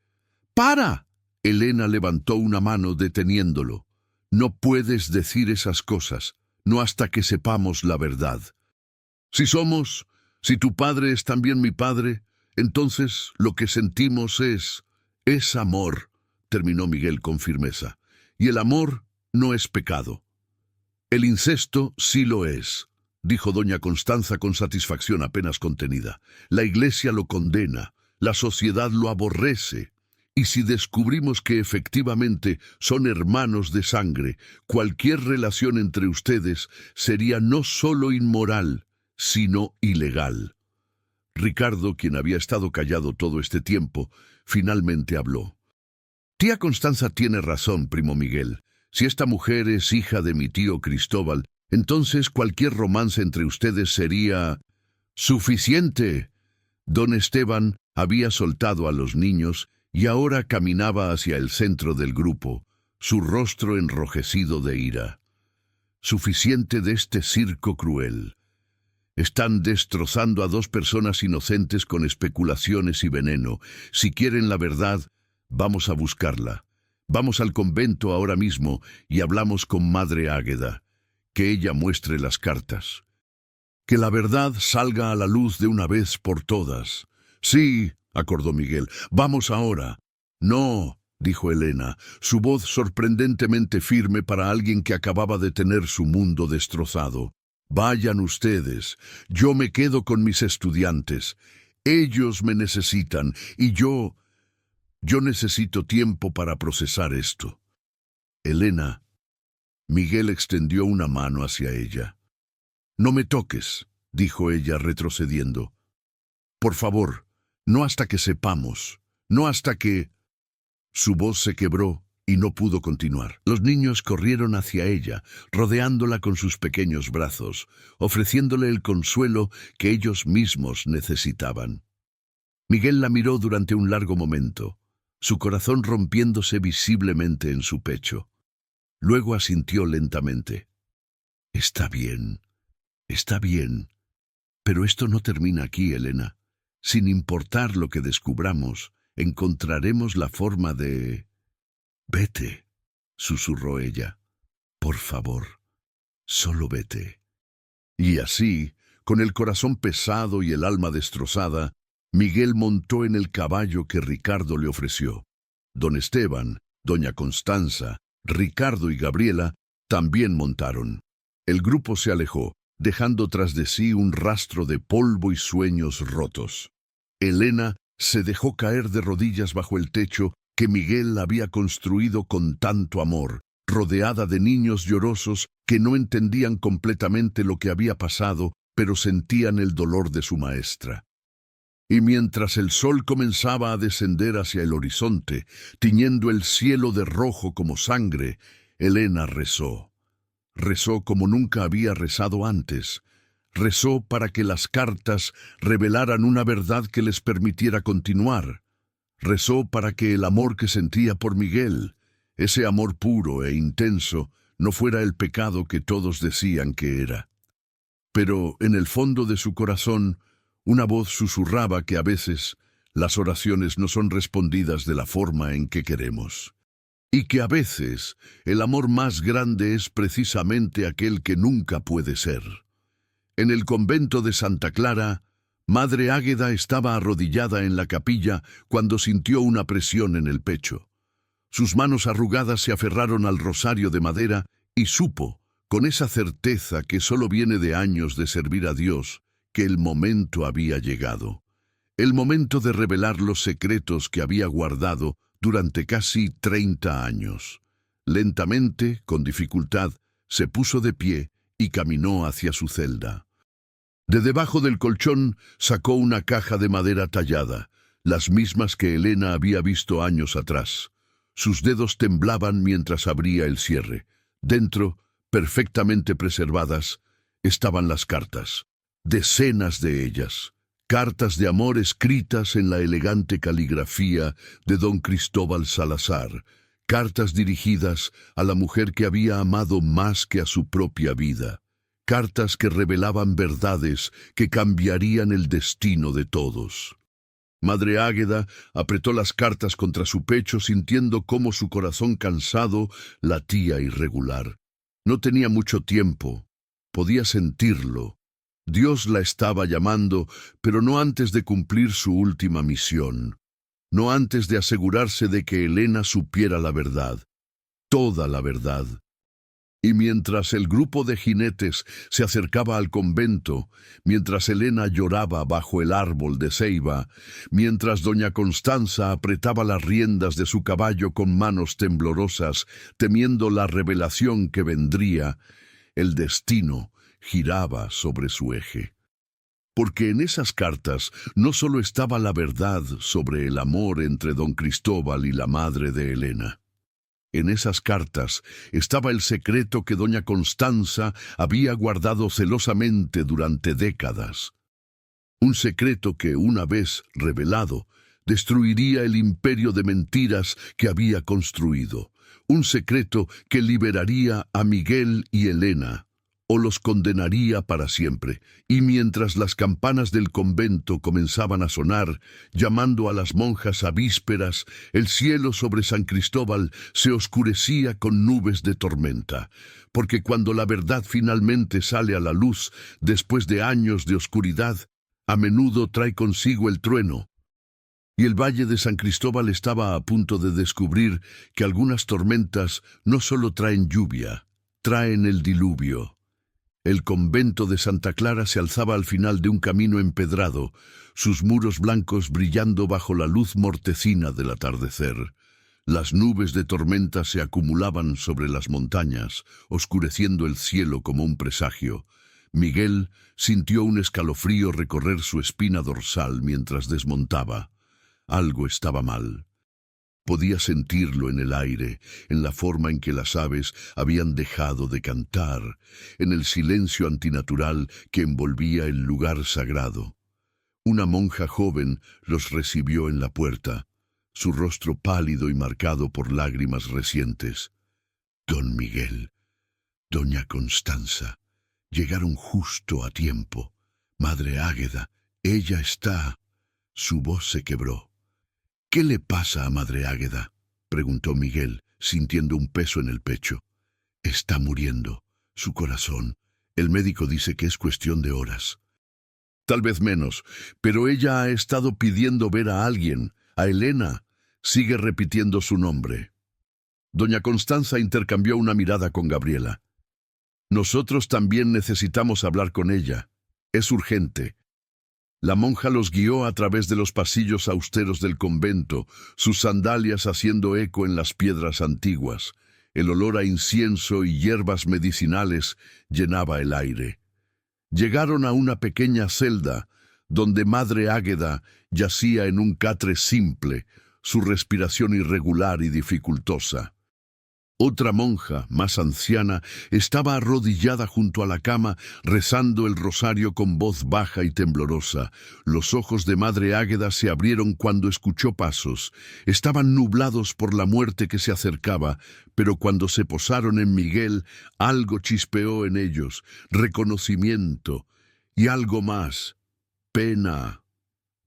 «¡Para!», Elena levantó una mano deteniéndolo. «No puedes decir esas cosas, no hasta que sepamos la verdad. Si tu padre es también mi padre, entonces lo que sentimos es amor», terminó Miguel con firmeza. «Y el amor no es pecado». «El incesto sí lo es», dijo doña Constanza con satisfacción apenas contenida. «La Iglesia lo condena, la sociedad lo aborrece, Y si descubrimos que efectivamente son hermanos de sangre, cualquier relación entre ustedes sería no solo inmoral, sino ilegal. Ricardo, quien había estado callado todo este tiempo, finalmente habló. Tía Constanza tiene razón, primo Miguel. Si esta mujer es hija de mi tío Cristóbal, entonces cualquier romance entre ustedes sería suficiente. Don Esteban había soltado a los niños y ahora caminaba hacia el centro del grupo, su rostro enrojecido de ira. Suficiente de este circo cruel. Están destrozando a dos personas inocentes con especulaciones y veneno. Si quieren la verdad, vamos a buscarla. Vamos al convento ahora mismo y hablamos con Madre Águeda. Que ella muestre las cartas. Que la verdad salga a la luz de una vez por todas. Sí, acordó Miguel, vamos ahora. No, dijo Elena, su voz sorprendentemente firme para alguien que acababa de tener su mundo destrozado. Vayan ustedes, yo me quedo con mis estudiantes. Ellos me necesitan y yo necesito tiempo para procesar esto. Elena, Miguel extendió una mano hacia ella. No me toques, dijo ella retrocediendo. Por favor, no hasta que sepamos, no hasta que... Su voz se quebró y no pudo continuar. Los niños corrieron hacia ella, rodeándola con sus pequeños brazos, ofreciéndole el consuelo que ellos mismos necesitaban. Miguel la miró durante un largo momento, su corazón rompiéndose visiblemente en su pecho. Luego asintió lentamente. Está bien, pero esto no termina aquí, Elena. Sin importar lo que descubramos, encontraremos la forma de... Vete, susurró ella. Por favor, solo vete. Y así, con el corazón pesado y el alma destrozada, Miguel montó en el caballo que Ricardo le ofreció. Don Esteban, doña Constanza, Ricardo y Gabriela también montaron. El grupo se alejó, dejando tras de sí un rastro de polvo y sueños rotos. Elena se dejó caer de rodillas bajo el techo que Miguel había construido con tanto amor, rodeada de niños llorosos que no entendían completamente lo que había pasado, pero sentían el dolor de su maestra. Y mientras el sol comenzaba a descender hacia el horizonte, tiñendo el cielo de rojo como sangre, Elena rezó. Rezó como nunca había rezado antes. Rezó para que las cartas revelaran una verdad que les permitiera continuar. Rezó para que el amor que sentía por Miguel, ese amor puro e intenso, no fuera el pecado que todos decían que era. Pero en el fondo de su corazón, una voz susurraba que a veces las oraciones no son respondidas de la forma en que queremos. Y que a veces el amor más grande es precisamente aquel que nunca puede ser. En el convento de Santa Clara, Madre Águeda estaba arrodillada en la capilla cuando sintió una presión en el pecho. Sus manos arrugadas se aferraron al rosario de madera y supo, con esa certeza que solo viene de años de servir a Dios, que el momento había llegado. El momento de revelar los secretos que había guardado durante casi 30 años. Lentamente, con dificultad, se puso de pie y caminó hacia su celda. De debajo del colchón sacó una caja de madera tallada, las mismas que Elena había visto años atrás. Sus dedos temblaban mientras abría el cierre. Dentro, perfectamente preservadas, estaban las cartas. Decenas de ellas. Cartas de amor escritas en la elegante caligrafía de don Cristóbal Salazar. Cartas dirigidas a la mujer que había amado más que a su propia vida. Cartas que revelaban verdades que cambiarían el destino de todos. Madre Águeda apretó las cartas contra su pecho sintiendo cómo su corazón cansado latía irregular. No tenía mucho tiempo. Podía sentirlo. Dios la estaba llamando, pero no antes de cumplir su última misión. No antes de asegurarse de que Elena supiera la verdad. Toda la verdad. Y mientras el grupo de jinetes se acercaba al convento, mientras Elena lloraba bajo el árbol de ceiba, mientras doña Constanza apretaba las riendas de su caballo con manos temblorosas, temiendo la revelación que vendría, el destino giraba sobre su eje. Porque en esas cartas no solo estaba la verdad sobre el amor entre don Cristóbal y la madre de Elena. En esas cartas estaba el secreto que doña Constanza había guardado celosamente durante décadas. Un secreto que, una vez revelado, destruiría el imperio de mentiras que había construido. Un secreto que liberaría a Miguel y Elena, o los condenaría para siempre. Y mientras las campanas del convento comenzaban a sonar, llamando a las monjas a vísperas, el cielo sobre San Cristóbal se oscurecía con nubes de tormenta, porque cuando la verdad finalmente sale a la luz, después de años de oscuridad, a menudo trae consigo el trueno. Y el valle de San Cristóbal estaba a punto de descubrir que algunas tormentas no solo traen lluvia, traen el diluvio. El convento de Santa Clara se alzaba al final de un camino empedrado, sus muros blancos brillando bajo la luz mortecina del atardecer. Las nubes de tormenta se acumulaban sobre las montañas, oscureciendo el cielo como un presagio. Miguel sintió un escalofrío recorrer su espina dorsal mientras desmontaba. Algo estaba mal. Podía sentirlo en el aire, en la forma en que las aves habían dejado de cantar, en el silencio antinatural que envolvía el lugar sagrado. Una monja joven los recibió en la puerta, su rostro pálido y marcado por lágrimas recientes. Don Miguel, doña Constanza, llegaron justo a tiempo. Madre Águeda, ella está... Su voz se quebró. «¿Qué le pasa a Madre Águeda?», preguntó Miguel, sintiendo un peso en el pecho. «Está muriendo. Su corazón. El médico dice que es cuestión de horas». «Tal vez menos, pero ella ha estado pidiendo ver a alguien, a Elena». Sigue repitiendo su nombre. Doña Constanza intercambió una mirada con Gabriela. «Nosotros también necesitamos hablar con ella. Es urgente». La monja los guió a través de los pasillos austeros del convento, sus sandalias haciendo eco en las piedras antiguas. El olor a incienso y hierbas medicinales llenaba el aire. Llegaron a una pequeña celda, donde Madre Águeda yacía en un catre simple, su respiración irregular y dificultosa. Otra monja, más anciana, estaba arrodillada junto a la cama, rezando el rosario con voz baja y temblorosa. Los ojos de Madre Águeda se abrieron cuando escuchó pasos. Estaban nublados por la muerte que se acercaba, pero cuando se posaron en Miguel, algo chispeó en ellos, reconocimiento y algo más, pena.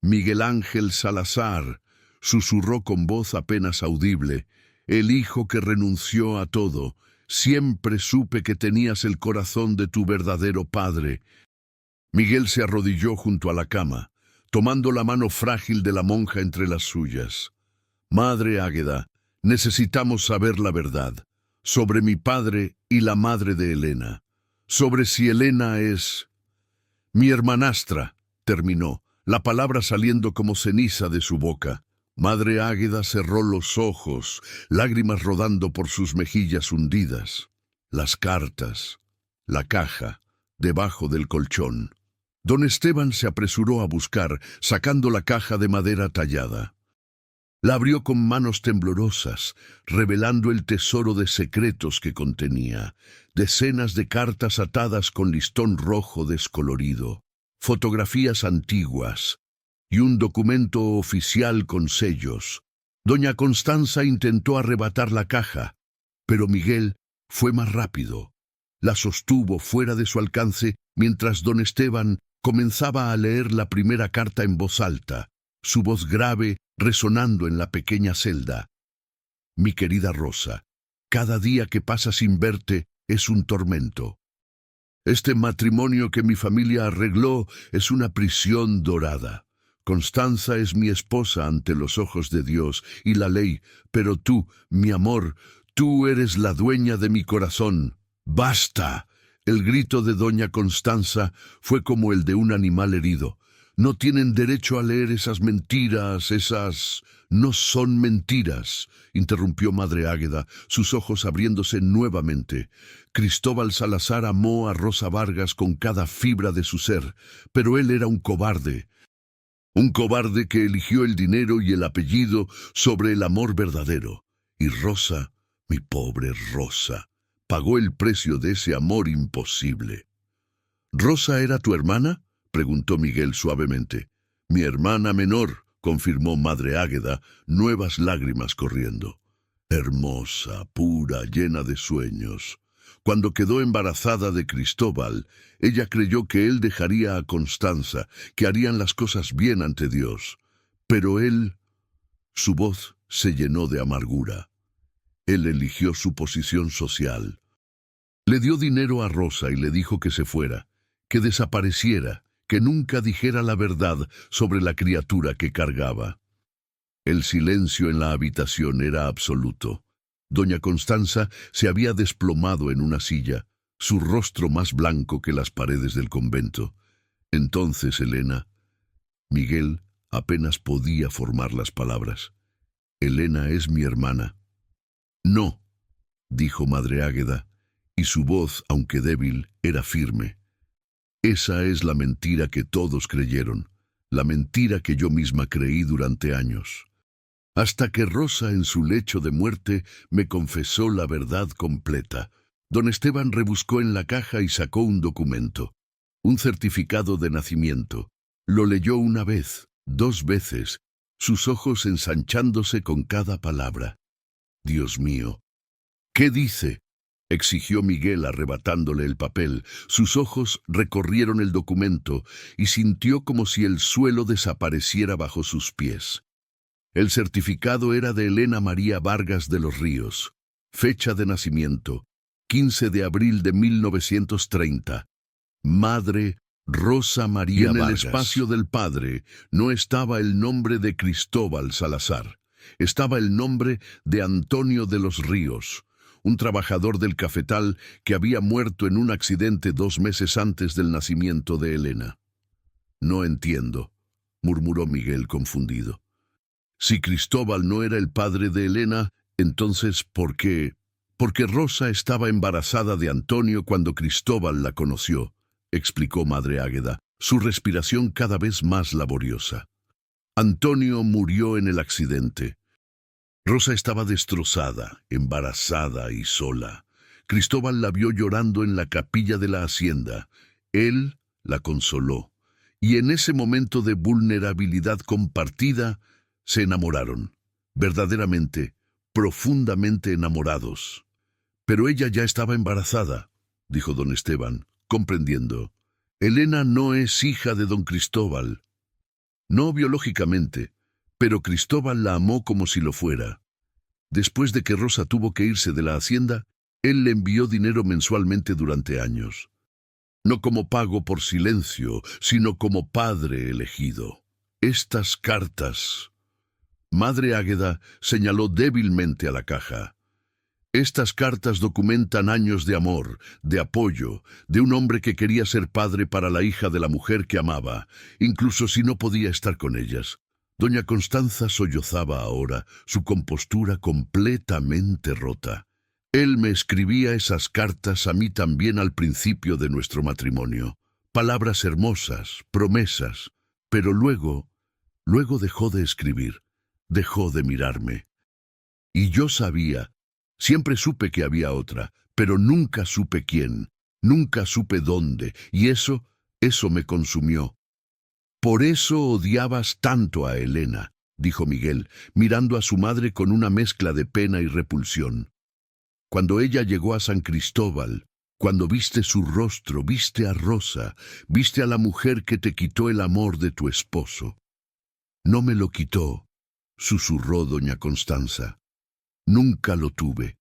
«Miguel Ángel Salazar», susurró con voz apenas audible, «el hijo que renunció a todo. Siempre supe que tenías el corazón de tu verdadero padre». Miguel se arrodilló junto a la cama, tomando la mano frágil de la monja entre las suyas. «Madre Águeda, necesitamos saber la verdad, sobre mi padre y la madre de Elena, sobre si Elena es...» «Mi hermanastra», terminó, la palabra saliendo como ceniza de su boca. Madre Águeda cerró los ojos, lágrimas rodando por sus mejillas hundidas. Las cartas, la caja, debajo del colchón. Don Esteban se apresuró a buscar, sacando la caja de madera tallada. La abrió con manos temblorosas, revelando el tesoro de secretos que contenía. Decenas de cartas atadas con listón rojo descolorido, fotografías antiguas, y un documento oficial con sellos. Doña Constanza intentó arrebatar la caja, pero Miguel fue más rápido. La sostuvo fuera de su alcance mientras don Esteban comenzaba a leer la primera carta en voz alta, su voz grave resonando en la pequeña celda. «Mi querida Rosa, cada día que pasa sin verte es un tormento. Este matrimonio que mi familia arregló es una prisión dorada. Constanza es mi esposa ante los ojos de Dios y la ley, pero tú, mi amor, tú eres la dueña de mi corazón. ¡Basta! El grito de doña Constanza fue como el de un animal herido. No tienen derecho a leer esas mentiras, esas... No son mentiras, interrumpió Madre Águeda, sus ojos abriéndose nuevamente. Cristóbal Salazar amó a Rosa Vargas con cada fibra de su ser, pero él era un cobarde. Un cobarde que eligió el dinero y el apellido sobre el amor verdadero. Y Rosa, mi pobre Rosa, pagó el precio de ese amor imposible. ¿Rosa era tu hermana?, preguntó Miguel suavemente. Mi hermana menor, confirmó Madre Águeda, nuevas lágrimas corriendo. Hermosa, pura, llena de sueños. Cuando quedó embarazada de Cristóbal, ella creyó que él dejaría a Constanza, que harían las cosas bien ante Dios. Pero él... Su voz se llenó de amargura. Él eligió su posición social. Le dio dinero a Rosa y le dijo que se fuera, que desapareciera, que nunca dijera la verdad sobre la criatura que cargaba. El silencio en la habitación era absoluto. Doña Constanza se había desplomado en una silla, su rostro más blanco que las paredes del convento. Entonces Elena... Miguel apenas podía formar las palabras. Elena es mi hermana. No, dijo Madre Águeda, y su voz, aunque débil, era firme. Esa es la mentira que todos creyeron, la mentira que yo misma creí durante años. Hasta que Rosa en su lecho de muerte me confesó la verdad completa. Don Esteban rebuscó en la caja y sacó un documento, un certificado de nacimiento. Lo leyó una vez, 2 veces, sus ojos ensanchándose con cada palabra. Dios mío, ¿qué dice?, exigió Miguel arrebatándole el papel. Sus ojos recorrieron el documento y sintió como si el suelo desapareciera bajo sus pies. El certificado era de Elena María Vargas de los Ríos. Fecha de nacimiento, 15 de abril de 1930. Madre Rosa María Vargas. En el espacio del padre no estaba el nombre de Cristóbal Salazar. Estaba el nombre de Antonio de los Ríos, un trabajador del cafetal que había muerto en un accidente 2 meses antes del nacimiento de Elena. No entiendo, murmuró Miguel confundido. Si Cristóbal no era el padre de Elena, entonces ¿por qué? Porque Rosa estaba embarazada de Antonio cuando Cristóbal la conoció, explicó Madre Águeda, su respiración cada vez más laboriosa. Antonio murió en el accidente. Rosa estaba destrozada, embarazada y sola. Cristóbal la vio llorando en la capilla de la hacienda. Él la consoló. Y en ese momento de vulnerabilidad compartida, se enamoraron. Verdaderamente, profundamente enamorados. Pero ella ya estaba embarazada, dijo don Esteban, comprendiendo. Elena no es hija de don Cristóbal. No biológicamente, pero Cristóbal la amó como si lo fuera. Después de que Rosa tuvo que irse de la hacienda, él le envió dinero mensualmente durante años. No como pago por silencio, sino como padre elegido. Estas cartas... Madre Águeda señaló débilmente a la caja. Estas cartas documentan años de amor, de apoyo, de un hombre que quería ser padre para la hija de la mujer que amaba, incluso si no podía estar con ellas. Doña Constanza sollozaba ahora, su compostura completamente rota. Él me escribía esas cartas a mí también al principio de nuestro matrimonio. Palabras hermosas, promesas, pero luego dejó de escribir, dejó de mirarme. Y yo sabía, siempre supe que había otra, pero nunca supe quién, nunca supe dónde, y eso me consumió. Por eso odiabas tanto a Elena, dijo Miguel, mirando a su madre con una mezcla de pena y repulsión. Cuando ella llegó a San Cristóbal, cuando viste su rostro, viste a Rosa, viste a la mujer que te quitó el amor de tu esposo. No me lo quitó, susurró doña Constanza. Nunca lo tuve.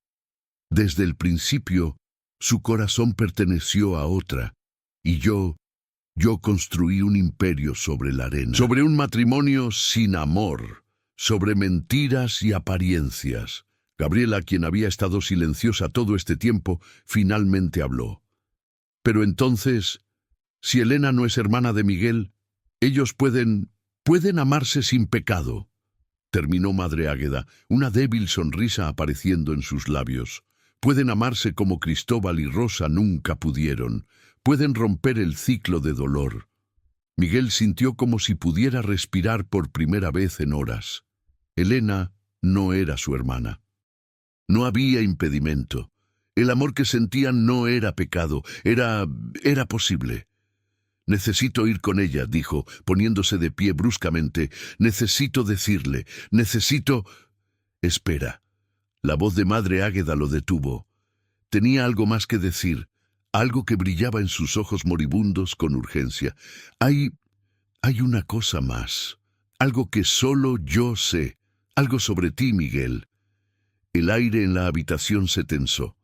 Desde el principio, su corazón perteneció a otra, y yo construí un imperio sobre la arena, sobre un matrimonio sin amor, sobre mentiras y apariencias. Gabriela, quien había estado silenciosa todo este tiempo, finalmente habló. Pero entonces, si Elena no es hermana de Miguel, ellos pueden amarse sin pecado. Terminó Madre Águeda, una débil sonrisa apareciendo en sus labios. Pueden amarse como Cristóbal y Rosa nunca pudieron. Pueden romper el ciclo de dolor. Miguel sintió como si pudiera respirar por primera vez en horas. Elena no era su hermana. No había impedimento. El amor que sentían no era pecado, era posible. Necesito ir con ella, dijo, poniéndose de pie bruscamente. Necesito decirle, necesito... Espera. La voz de Madre Águeda lo detuvo. Tenía algo más que decir, algo que brillaba en sus ojos moribundos con urgencia. Hay una cosa más, algo que solo yo sé, algo sobre ti, Miguel. El aire en la habitación se tensó.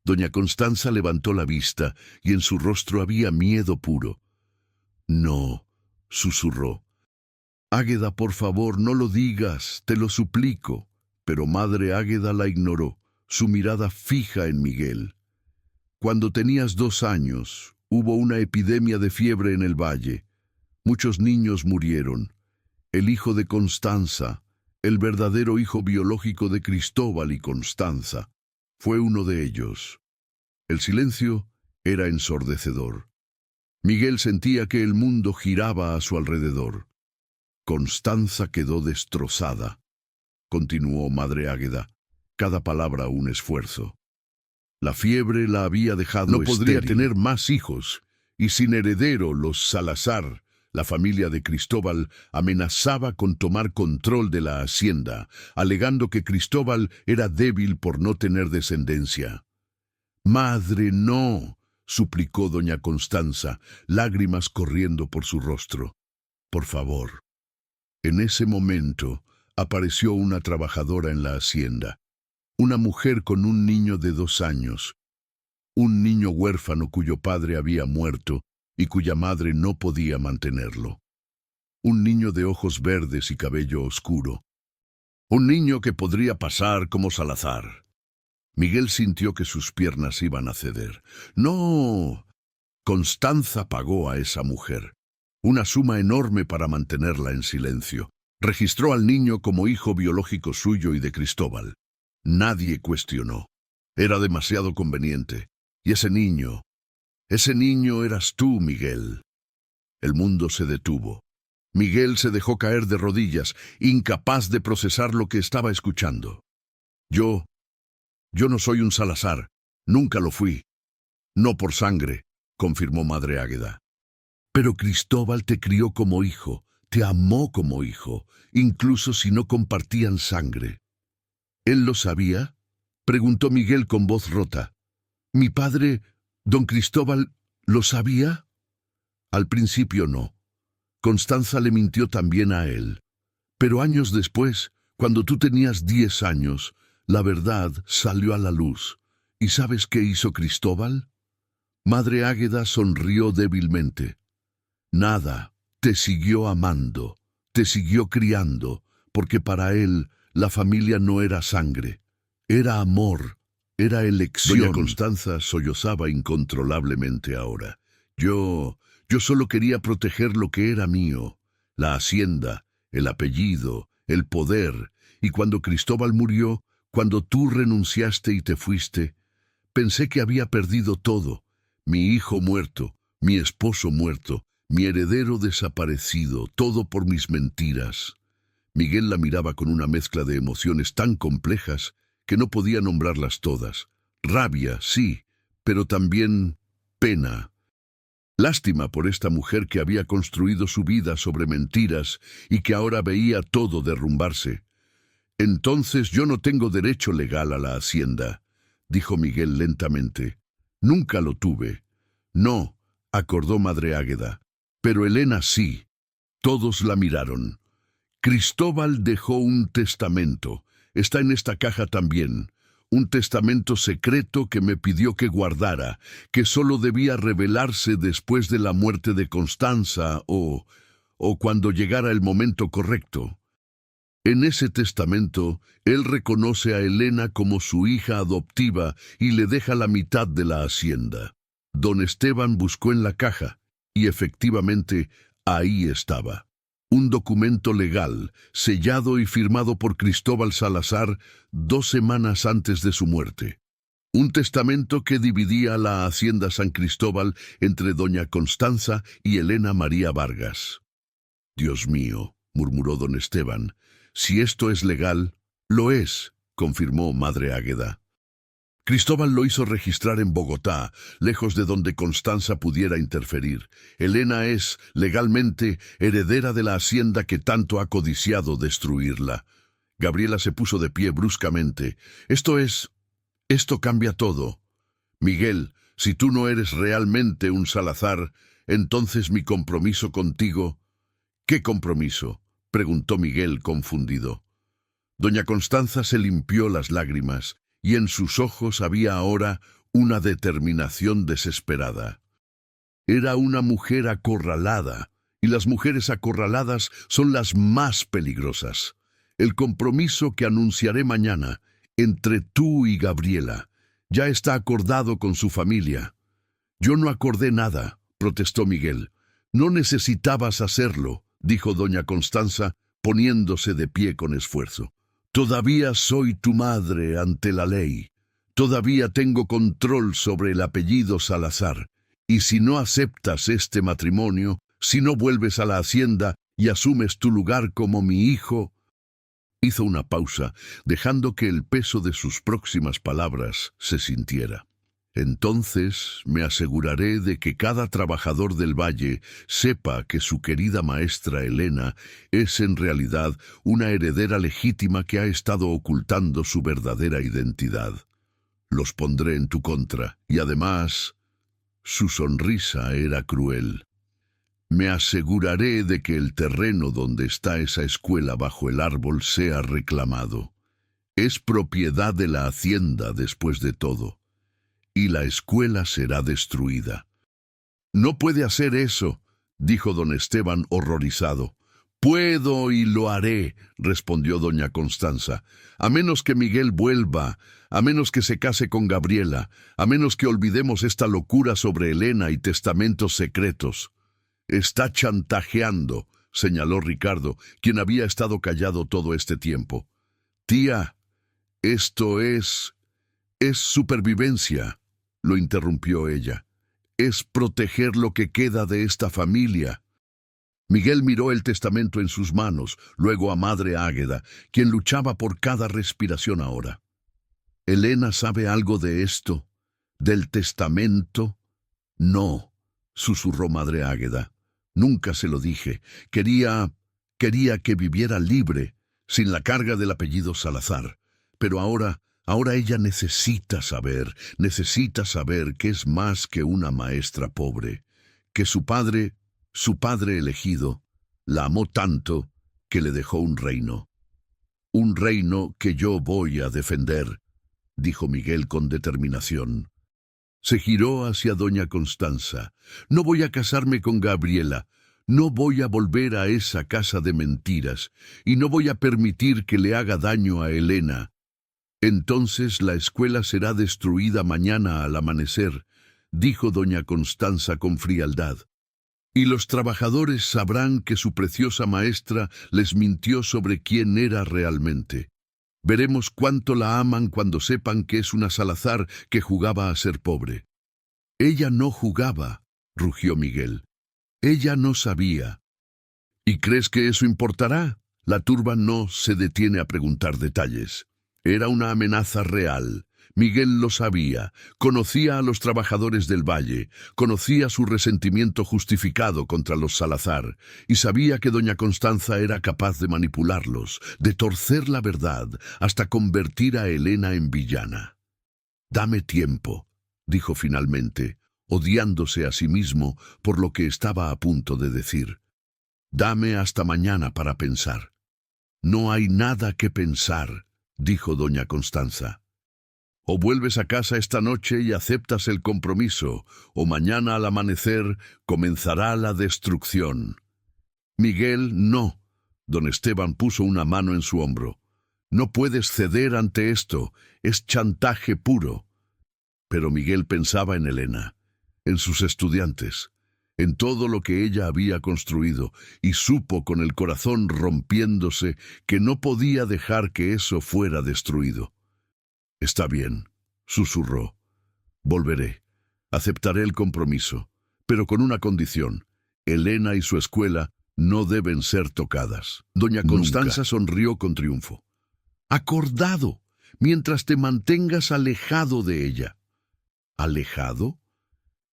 Doña Constanza levantó la vista y en su rostro había miedo puro. No, susurró. Águeda, por favor, no lo digas, te lo suplico. Pero Madre Águeda la ignoró, su mirada fija en Miguel. Cuando tenías 2 años, hubo una epidemia de fiebre en el valle. Muchos niños murieron. El hijo de Constanza, el verdadero hijo biológico de Cristóbal y Constanza, fue uno de ellos. El silencio era ensordecedor. Miguel sentía que el mundo giraba a su alrededor. Constanza quedó destrozada. Continuó Madre Águeda, cada palabra un esfuerzo. La fiebre la había dejado estéril. No podría tener más hijos, y sin heredero los Salazar, la familia de Cristóbal, amenazaba con tomar control de la hacienda, alegando que Cristóbal era débil por no tener descendencia. «Madre, no», suplicó doña Constanza, lágrimas corriendo por su rostro. «Por favor». En ese momento apareció una trabajadora en la hacienda, una mujer con un niño de 2 años, un niño huérfano cuyo padre había muerto y cuya madre no podía mantenerlo. Un niño de ojos verdes y cabello oscuro. Un niño que podría pasar como Salazar. Miguel sintió que sus piernas iban a ceder. ¡No! Constanza pagó a esa mujer una suma enorme para mantenerla en silencio. Registró al niño como hijo biológico suyo y de Cristóbal. Nadie cuestionó. Era demasiado conveniente. Y ese niño eras tú, Miguel. El mundo se detuvo. Miguel se dejó caer de rodillas, incapaz de procesar lo que estaba escuchando. Yo no soy un Salazar. Nunca lo fui. No por sangre, confirmó Madre Águeda. Pero Cristóbal te crió como hijo, te amó como hijo, incluso si no compartían sangre. ¿Él lo sabía?, preguntó Miguel con voz rota. ¿Mi padre, don Cristóbal, lo sabía? Al principio no. Constanza le mintió también a él. Pero años después, cuando tú tenías 10 años, la verdad salió a la luz. ¿Y sabes qué hizo Cristóbal? Madre Águeda sonrió débilmente. Nada, te siguió amando, te siguió criando, porque para él la familia no era sangre, era amor, era elección. Doña Constanza sollozaba incontrolablemente ahora. Yo solo quería proteger lo que era mío, la hacienda, el apellido, el poder, y cuando Cristóbal murió, cuando tú renunciaste y te fuiste, pensé que había perdido todo, mi hijo muerto, mi esposo muerto, mi heredero desaparecido, todo por mis mentiras. Miguel la miraba con una mezcla de emociones tan complejas que no podía nombrarlas todas. Rabia, sí, pero también pena. Lástima por esta mujer que había construido su vida sobre mentiras y que ahora veía todo derrumbarse. Entonces yo no tengo derecho legal a la hacienda, dijo Miguel lentamente. Nunca lo tuve. No, acordó Madre Águeda. Pero Elena sí. Todos la miraron. Cristóbal dejó un testamento. Está en esta caja también. Un testamento secreto que me pidió que guardara, que solo debía revelarse después de la muerte de Constanza o cuando llegara el momento correcto. En ese testamento, él reconoce a Elena como su hija adoptiva y le deja la mitad de la hacienda. Don Esteban buscó en la caja, y efectivamente, ahí estaba. Un documento legal, sellado y firmado por Cristóbal Salazar 2 semanas antes de su muerte. Un testamento que dividía la hacienda San Cristóbal entre doña Constanza y Elena María Vargas. «Dios mío», murmuró don Esteban, «si esto es legal, lo es», confirmó madre Águeda. Cristóbal lo hizo registrar en Bogotá, lejos de donde Constanza pudiera interferir. Elena es, legalmente, heredera de la hacienda que tanto ha codiciado destruirla. Gabriela se puso de pie bruscamente. Esto cambia todo. Miguel, si tú no eres realmente un Salazar, entonces mi compromiso contigo... ¿Qué compromiso?, preguntó Miguel confundido. Doña Constanza se limpió las lágrimas, y en sus ojos había ahora una determinación desesperada. Era una mujer acorralada, y las mujeres acorraladas son las más peligrosas. El compromiso que anunciaré mañana, entre tú y Gabriela, ya está acordado con su familia. Yo no acordé nada, protestó Miguel. No necesitabas hacerlo, dijo doña Constanza, poniéndose de pie con esfuerzo. Todavía soy tu madre ante la ley. Todavía tengo control sobre el apellido Salazar. Y si no aceptas este matrimonio, si no vuelves a la hacienda y asumes tu lugar como mi hijo... Hizo una pausa, dejando que el peso de sus próximas palabras se sintiera. Entonces me aseguraré de que cada trabajador del valle sepa que su querida maestra Elena es en realidad una heredera legítima que ha estado ocultando su verdadera identidad. Los pondré en tu contra, y además, su sonrisa era cruel. Me aseguraré de que el terreno donde está esa escuela bajo el árbol sea reclamado. Es propiedad de la hacienda después de todo. Y la escuela será destruida. «No puede hacer eso», dijo don Esteban horrorizado. «Puedo y lo haré», respondió doña Constanza, «a menos que Miguel vuelva, a menos que se case con Gabriela, a menos que olvidemos esta locura sobre Elena y testamentos secretos». «Está chantajeando», señaló Ricardo, quien había estado callado todo este tiempo. «Tía, esto es supervivencia», lo interrumpió ella. «Es proteger lo que queda de esta familia». Miguel miró el testamento en sus manos, luego a madre Águeda, quien luchaba por cada respiración ahora. «¿Elena sabe algo de esto? ¿Del testamento?» «No», susurró madre Águeda. «Nunca se lo dije. Quería que viviera libre, sin la carga del apellido Salazar. Pero ahora ella necesita saber que es más que una maestra pobre, que su padre elegido, la amó tanto que le dejó un reino que yo voy a defender», dijo Miguel con determinación. Se giró hacia doña Constanza. «No voy a casarme con Gabriela, no voy a volver a esa casa de mentiras, y no voy a permitir que le haga daño a Elena. Entonces la escuela será destruida mañana al amanecer», dijo doña Constanza con frialdad. «Y los trabajadores sabrán que su preciosa maestra les mintió sobre quién era realmente. Veremos cuánto la aman cuando sepan que es una Salazar que jugaba a ser pobre». «Ella no jugaba», rugió Miguel. «Ella no sabía». «¿Y crees que eso importará?». La turba no se detiene a preguntar detalles. Era una amenaza real. Miguel lo sabía, conocía a los trabajadores del valle, conocía su resentimiento justificado contra los Salazar, y sabía que doña Constanza era capaz de manipularlos, de torcer la verdad, hasta convertir a Elena en villana. «Dame tiempo», dijo finalmente, odiándose a sí mismo por lo que estaba a punto de decir. «Dame hasta mañana para pensar». «No hay nada que pensar», dijo doña Constanza. «O vuelves a casa esta noche y aceptas el compromiso, o mañana al amanecer comenzará la destrucción». «Miguel, no», Don Esteban puso una mano en su hombro. No puedes ceder ante esto, es chantaje puro. Pero Miguel pensaba en Elena, en sus estudiantes, en todo lo que ella había construido, y supo con el corazón rompiéndose que no podía dejar que eso fuera destruido. Está bien, susurró. Volveré. Aceptaré el compromiso, pero con una condición. Elena y su escuela no deben ser tocadas. Doña Constanza sonrió con triunfo. Acordado, mientras te mantengas alejado de ella. ¿Alejado?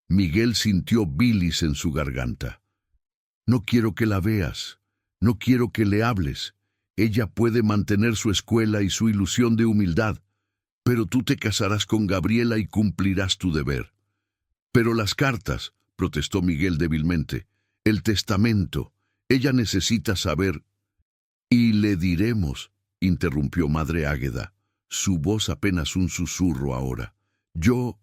Miguel sintió bilis en su garganta. No quiero que la veas, no quiero que le hables. Ella puede mantener su escuela y su ilusión de humildad, pero tú te casarás con Gabriela y cumplirás tu deber. Pero las cartas, protestó Miguel débilmente, el testamento, ella necesita saber. Y le diremos, interrumpió Madre Águeda, su voz apenas un susurro ahora. Yo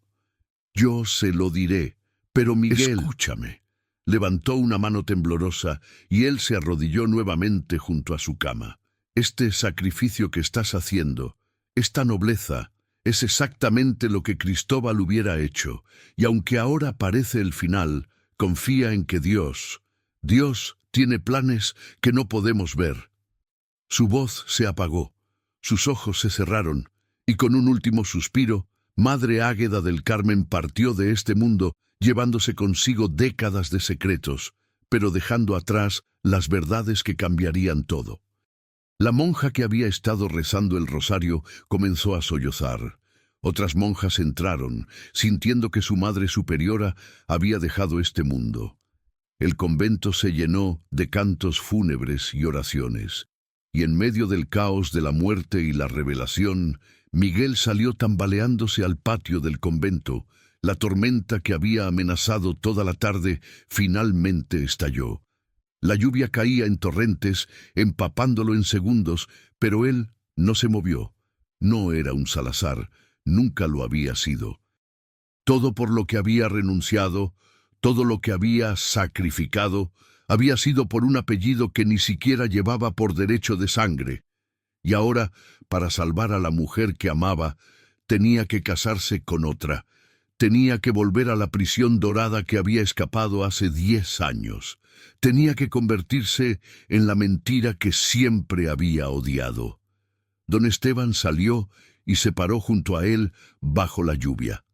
se lo diré, pero Miguel... Escúchame. Levantó una mano temblorosa y él se arrodilló nuevamente junto a su cama. Este sacrificio que estás haciendo, esta nobleza, es exactamente lo que Cristóbal hubiera hecho, y aunque ahora parece el final, confía en que Dios tiene planes que no podemos ver. Su voz se apagó, sus ojos se cerraron, y con un último suspiro, Madre Águeda del Carmen partió de este mundo, llevándose consigo décadas de secretos, pero dejando atrás las verdades que cambiarían todo. La monja que había estado rezando el rosario comenzó a sollozar. Otras monjas entraron, sintiendo que su Madre Superiora había dejado este mundo. El convento se llenó de cantos fúnebres y oraciones, y en medio del caos de la muerte y la revelación, Miguel salió tambaleándose al patio del convento. La tormenta que había amenazado toda la tarde finalmente estalló. La lluvia caía en torrentes, empapándolo en segundos, pero él no se movió. No era un Salazar, nunca lo había sido. Todo por lo que había renunciado, todo lo que había sacrificado, había sido por un apellido que ni siquiera llevaba por derecho de sangre. Y ahora, para salvar a la mujer que amaba, tenía que casarse con otra. Tenía que volver a la prisión dorada que había escapado hace 10 años. Tenía que convertirse en la mentira que siempre había odiado. Don Esteban salió y se paró junto a él bajo la lluvia.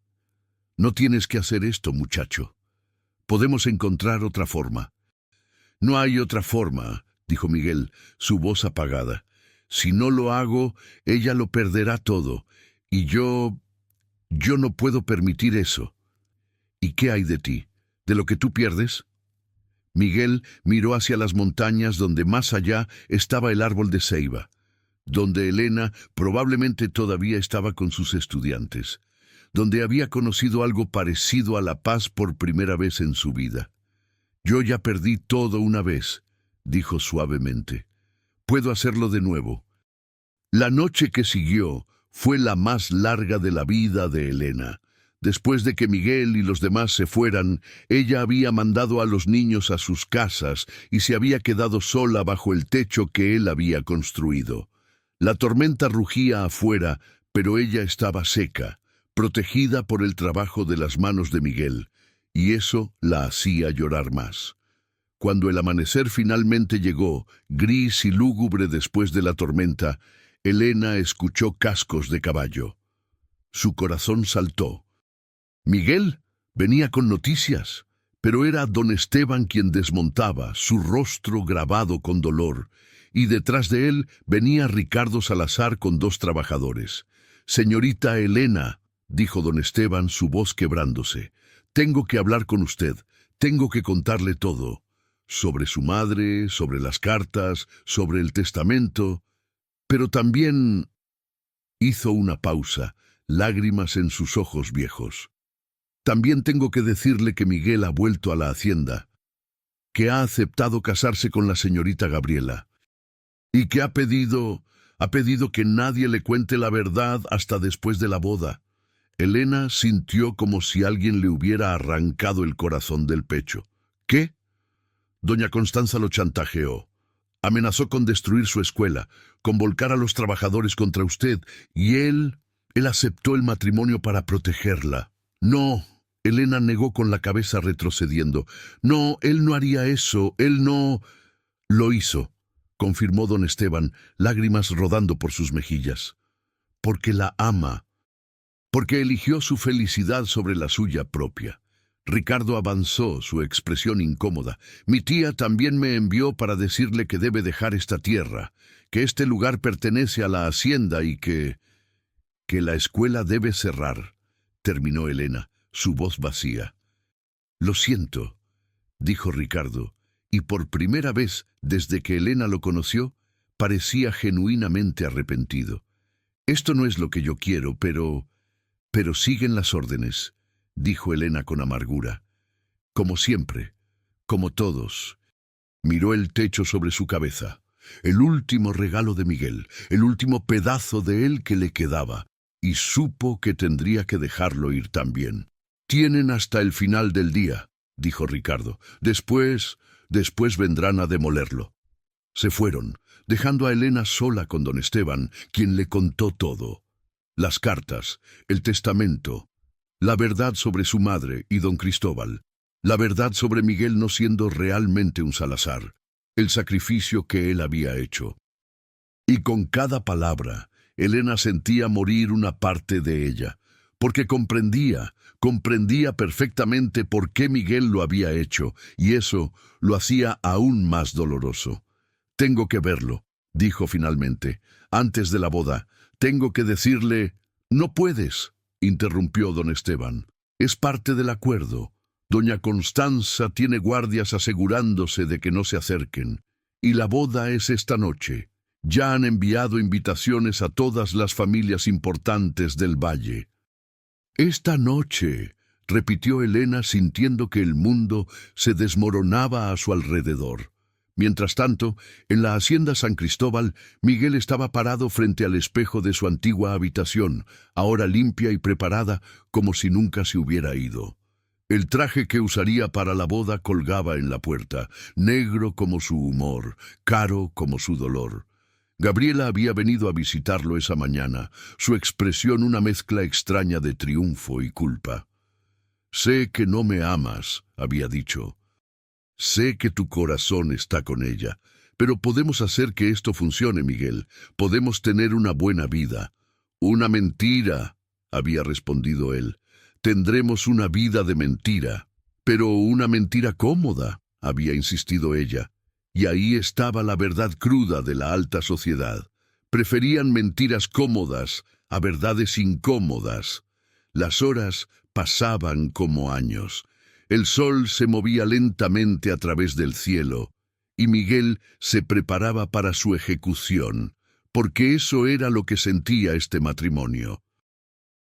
No tienes que hacer esto, muchacho. Podemos encontrar otra forma. No hay otra forma, dijo Miguel, su voz apagada. Si no lo hago, ella lo perderá todo, y yo no puedo permitir eso. ¿Y qué hay de ti? ¿De lo que tú pierdes? Miguel miró hacia las montañas donde más allá estaba el árbol de ceiba, donde Elena probablemente todavía estaba con sus estudiantes, donde había conocido algo parecido a la paz por primera vez en su vida. Yo ya perdí todo una vez, dijo suavemente. Puedo hacerlo de nuevo. La noche que siguió fue la más larga de la vida de Elena. Después de que Miguel y los demás se fueran, ella había mandado a los niños a sus casas y se había quedado sola bajo el techo que él había construido. La tormenta rugía afuera, pero ella estaba seca, protegida por el trabajo de las manos de Miguel, y eso la hacía llorar más. Cuando el amanecer finalmente llegó, gris y lúgubre después de la tormenta, Elena escuchó cascos de caballo. Su corazón saltó. Miguel venía con noticias, pero era don Esteban quien desmontaba, su rostro grabado con dolor, y detrás de él venía Ricardo Salazar con 2 trabajadores. «Señorita Elena», dijo don Esteban, su voz quebrándose, «tengo que hablar con usted, tengo que contarle todo, sobre su madre, sobre las cartas, sobre el testamento, pero también...» Hizo una pausa, lágrimas en sus ojos viejos. «También tengo que decirle que Miguel ha vuelto a la hacienda, que ha aceptado casarse con la señorita Gabriela, y que ha pedido que nadie le cuente la verdad hasta después de la boda». Elena sintió como si alguien le hubiera arrancado el corazón del pecho. «¿Qué?» Doña Constanza lo chantajeó. Amenazó con destruir su escuela, con volcar a los trabajadores contra usted, y él aceptó el matrimonio para protegerla. No, Elena negó con la cabeza retrocediendo. No, él no haría eso, él no... Lo hizo, confirmó don Esteban, lágrimas rodando por sus mejillas. Porque la ama, porque eligió su felicidad sobre la suya propia. Ricardo avanzó, su expresión incómoda. Mi tía también me envió para decirle que debe dejar esta tierra, que este lugar pertenece a la hacienda y que la escuela debe cerrar, terminó Elena, su voz vacía. Lo siento, dijo Ricardo, y por primera vez desde que Elena lo conoció, parecía genuinamente arrepentido. Esto no es lo que yo quiero, pero siguen las órdenes, dijo Elena con amargura. Como siempre, como todos. Miró el techo sobre su cabeza, el último regalo de Miguel, el último pedazo de él que le quedaba, y supo que tendría que dejarlo ir también. Tienen hasta el final del día, dijo Ricardo. Después vendrán a demolerlo. Se fueron, dejando a Elena sola con don Esteban, quien le contó todo. Las cartas, el testamento, la verdad sobre su madre y don Cristóbal, la verdad sobre Miguel no siendo realmente un Salazar, el sacrificio que él había hecho. Y con cada palabra, Elena sentía morir una parte de ella, porque comprendía perfectamente por qué Miguel lo había hecho, y eso lo hacía aún más doloroso. Tengo que verlo, dijo finalmente, antes de la boda. Tengo que decirle... No puedes, interrumpió don Esteban. Es parte del acuerdo. Doña Constanza tiene guardias asegurándose de que no se acerquen. Y la boda es esta noche. Ya han enviado invitaciones a todas las familias importantes del valle. Esta noche, repitió Elena sintiendo que el mundo se desmoronaba a su alrededor. Mientras tanto, en la hacienda San Cristóbal, Miguel estaba parado frente al espejo de su antigua habitación, ahora limpia y preparada como si nunca se hubiera ido. El traje que usaría para la boda colgaba en la puerta, negro como su humor, caro como su dolor. Gabriela había venido a visitarlo esa mañana, su expresión una mezcla extraña de triunfo y culpa. «Sé que no me amas», había dicho. «Sé que tu corazón está con ella, pero podemos hacer que esto funcione, Miguel. Podemos tener una buena vida». «Una mentira», había respondido él. «Tendremos una vida de mentira». «Pero una mentira cómoda», había insistido ella. Y ahí estaba la verdad cruda de la alta sociedad. Preferían mentiras cómodas a verdades incómodas. Las horas pasaban como años. El sol se movía lentamente a través del cielo, y Miguel se preparaba para su ejecución, porque eso era lo que sentía este matrimonio.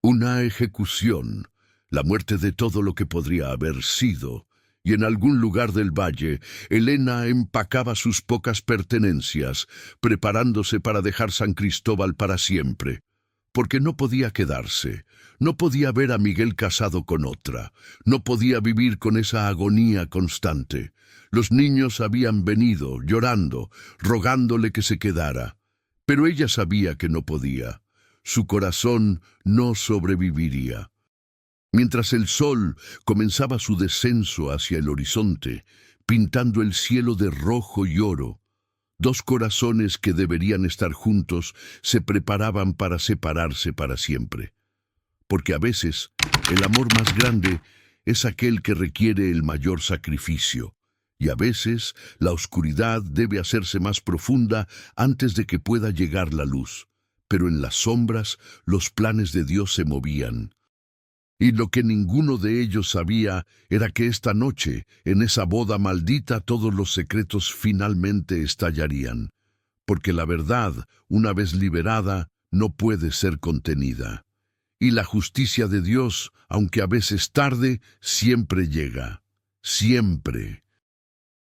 Una ejecución, la muerte de todo lo que podría haber sido, y en algún lugar del valle, Elena empacaba sus pocas pertenencias, preparándose para dejar San Cristóbal para siempre. Porque no podía quedarse, no podía ver a Miguel casado con otra, no podía vivir con esa agonía constante. Los niños habían venido, llorando, rogándole que se quedara, pero ella sabía que no podía. Su corazón no sobreviviría. Mientras el sol comenzaba su descenso hacia el horizonte, pintando el cielo de rojo y oro, dos corazones que deberían estar juntos se preparaban para separarse para siempre. Porque a veces el amor más grande es aquel que requiere el mayor sacrificio, y a veces la oscuridad debe hacerse más profunda antes de que pueda llegar la luz. Pero en las sombras los planes de Dios se movían. Y lo que ninguno de ellos sabía era que esta noche, en esa boda maldita, todos los secretos finalmente estallarían. Porque la verdad, una vez liberada, no puede ser contenida. Y la justicia de Dios, aunque a veces tarde, siempre llega. Siempre.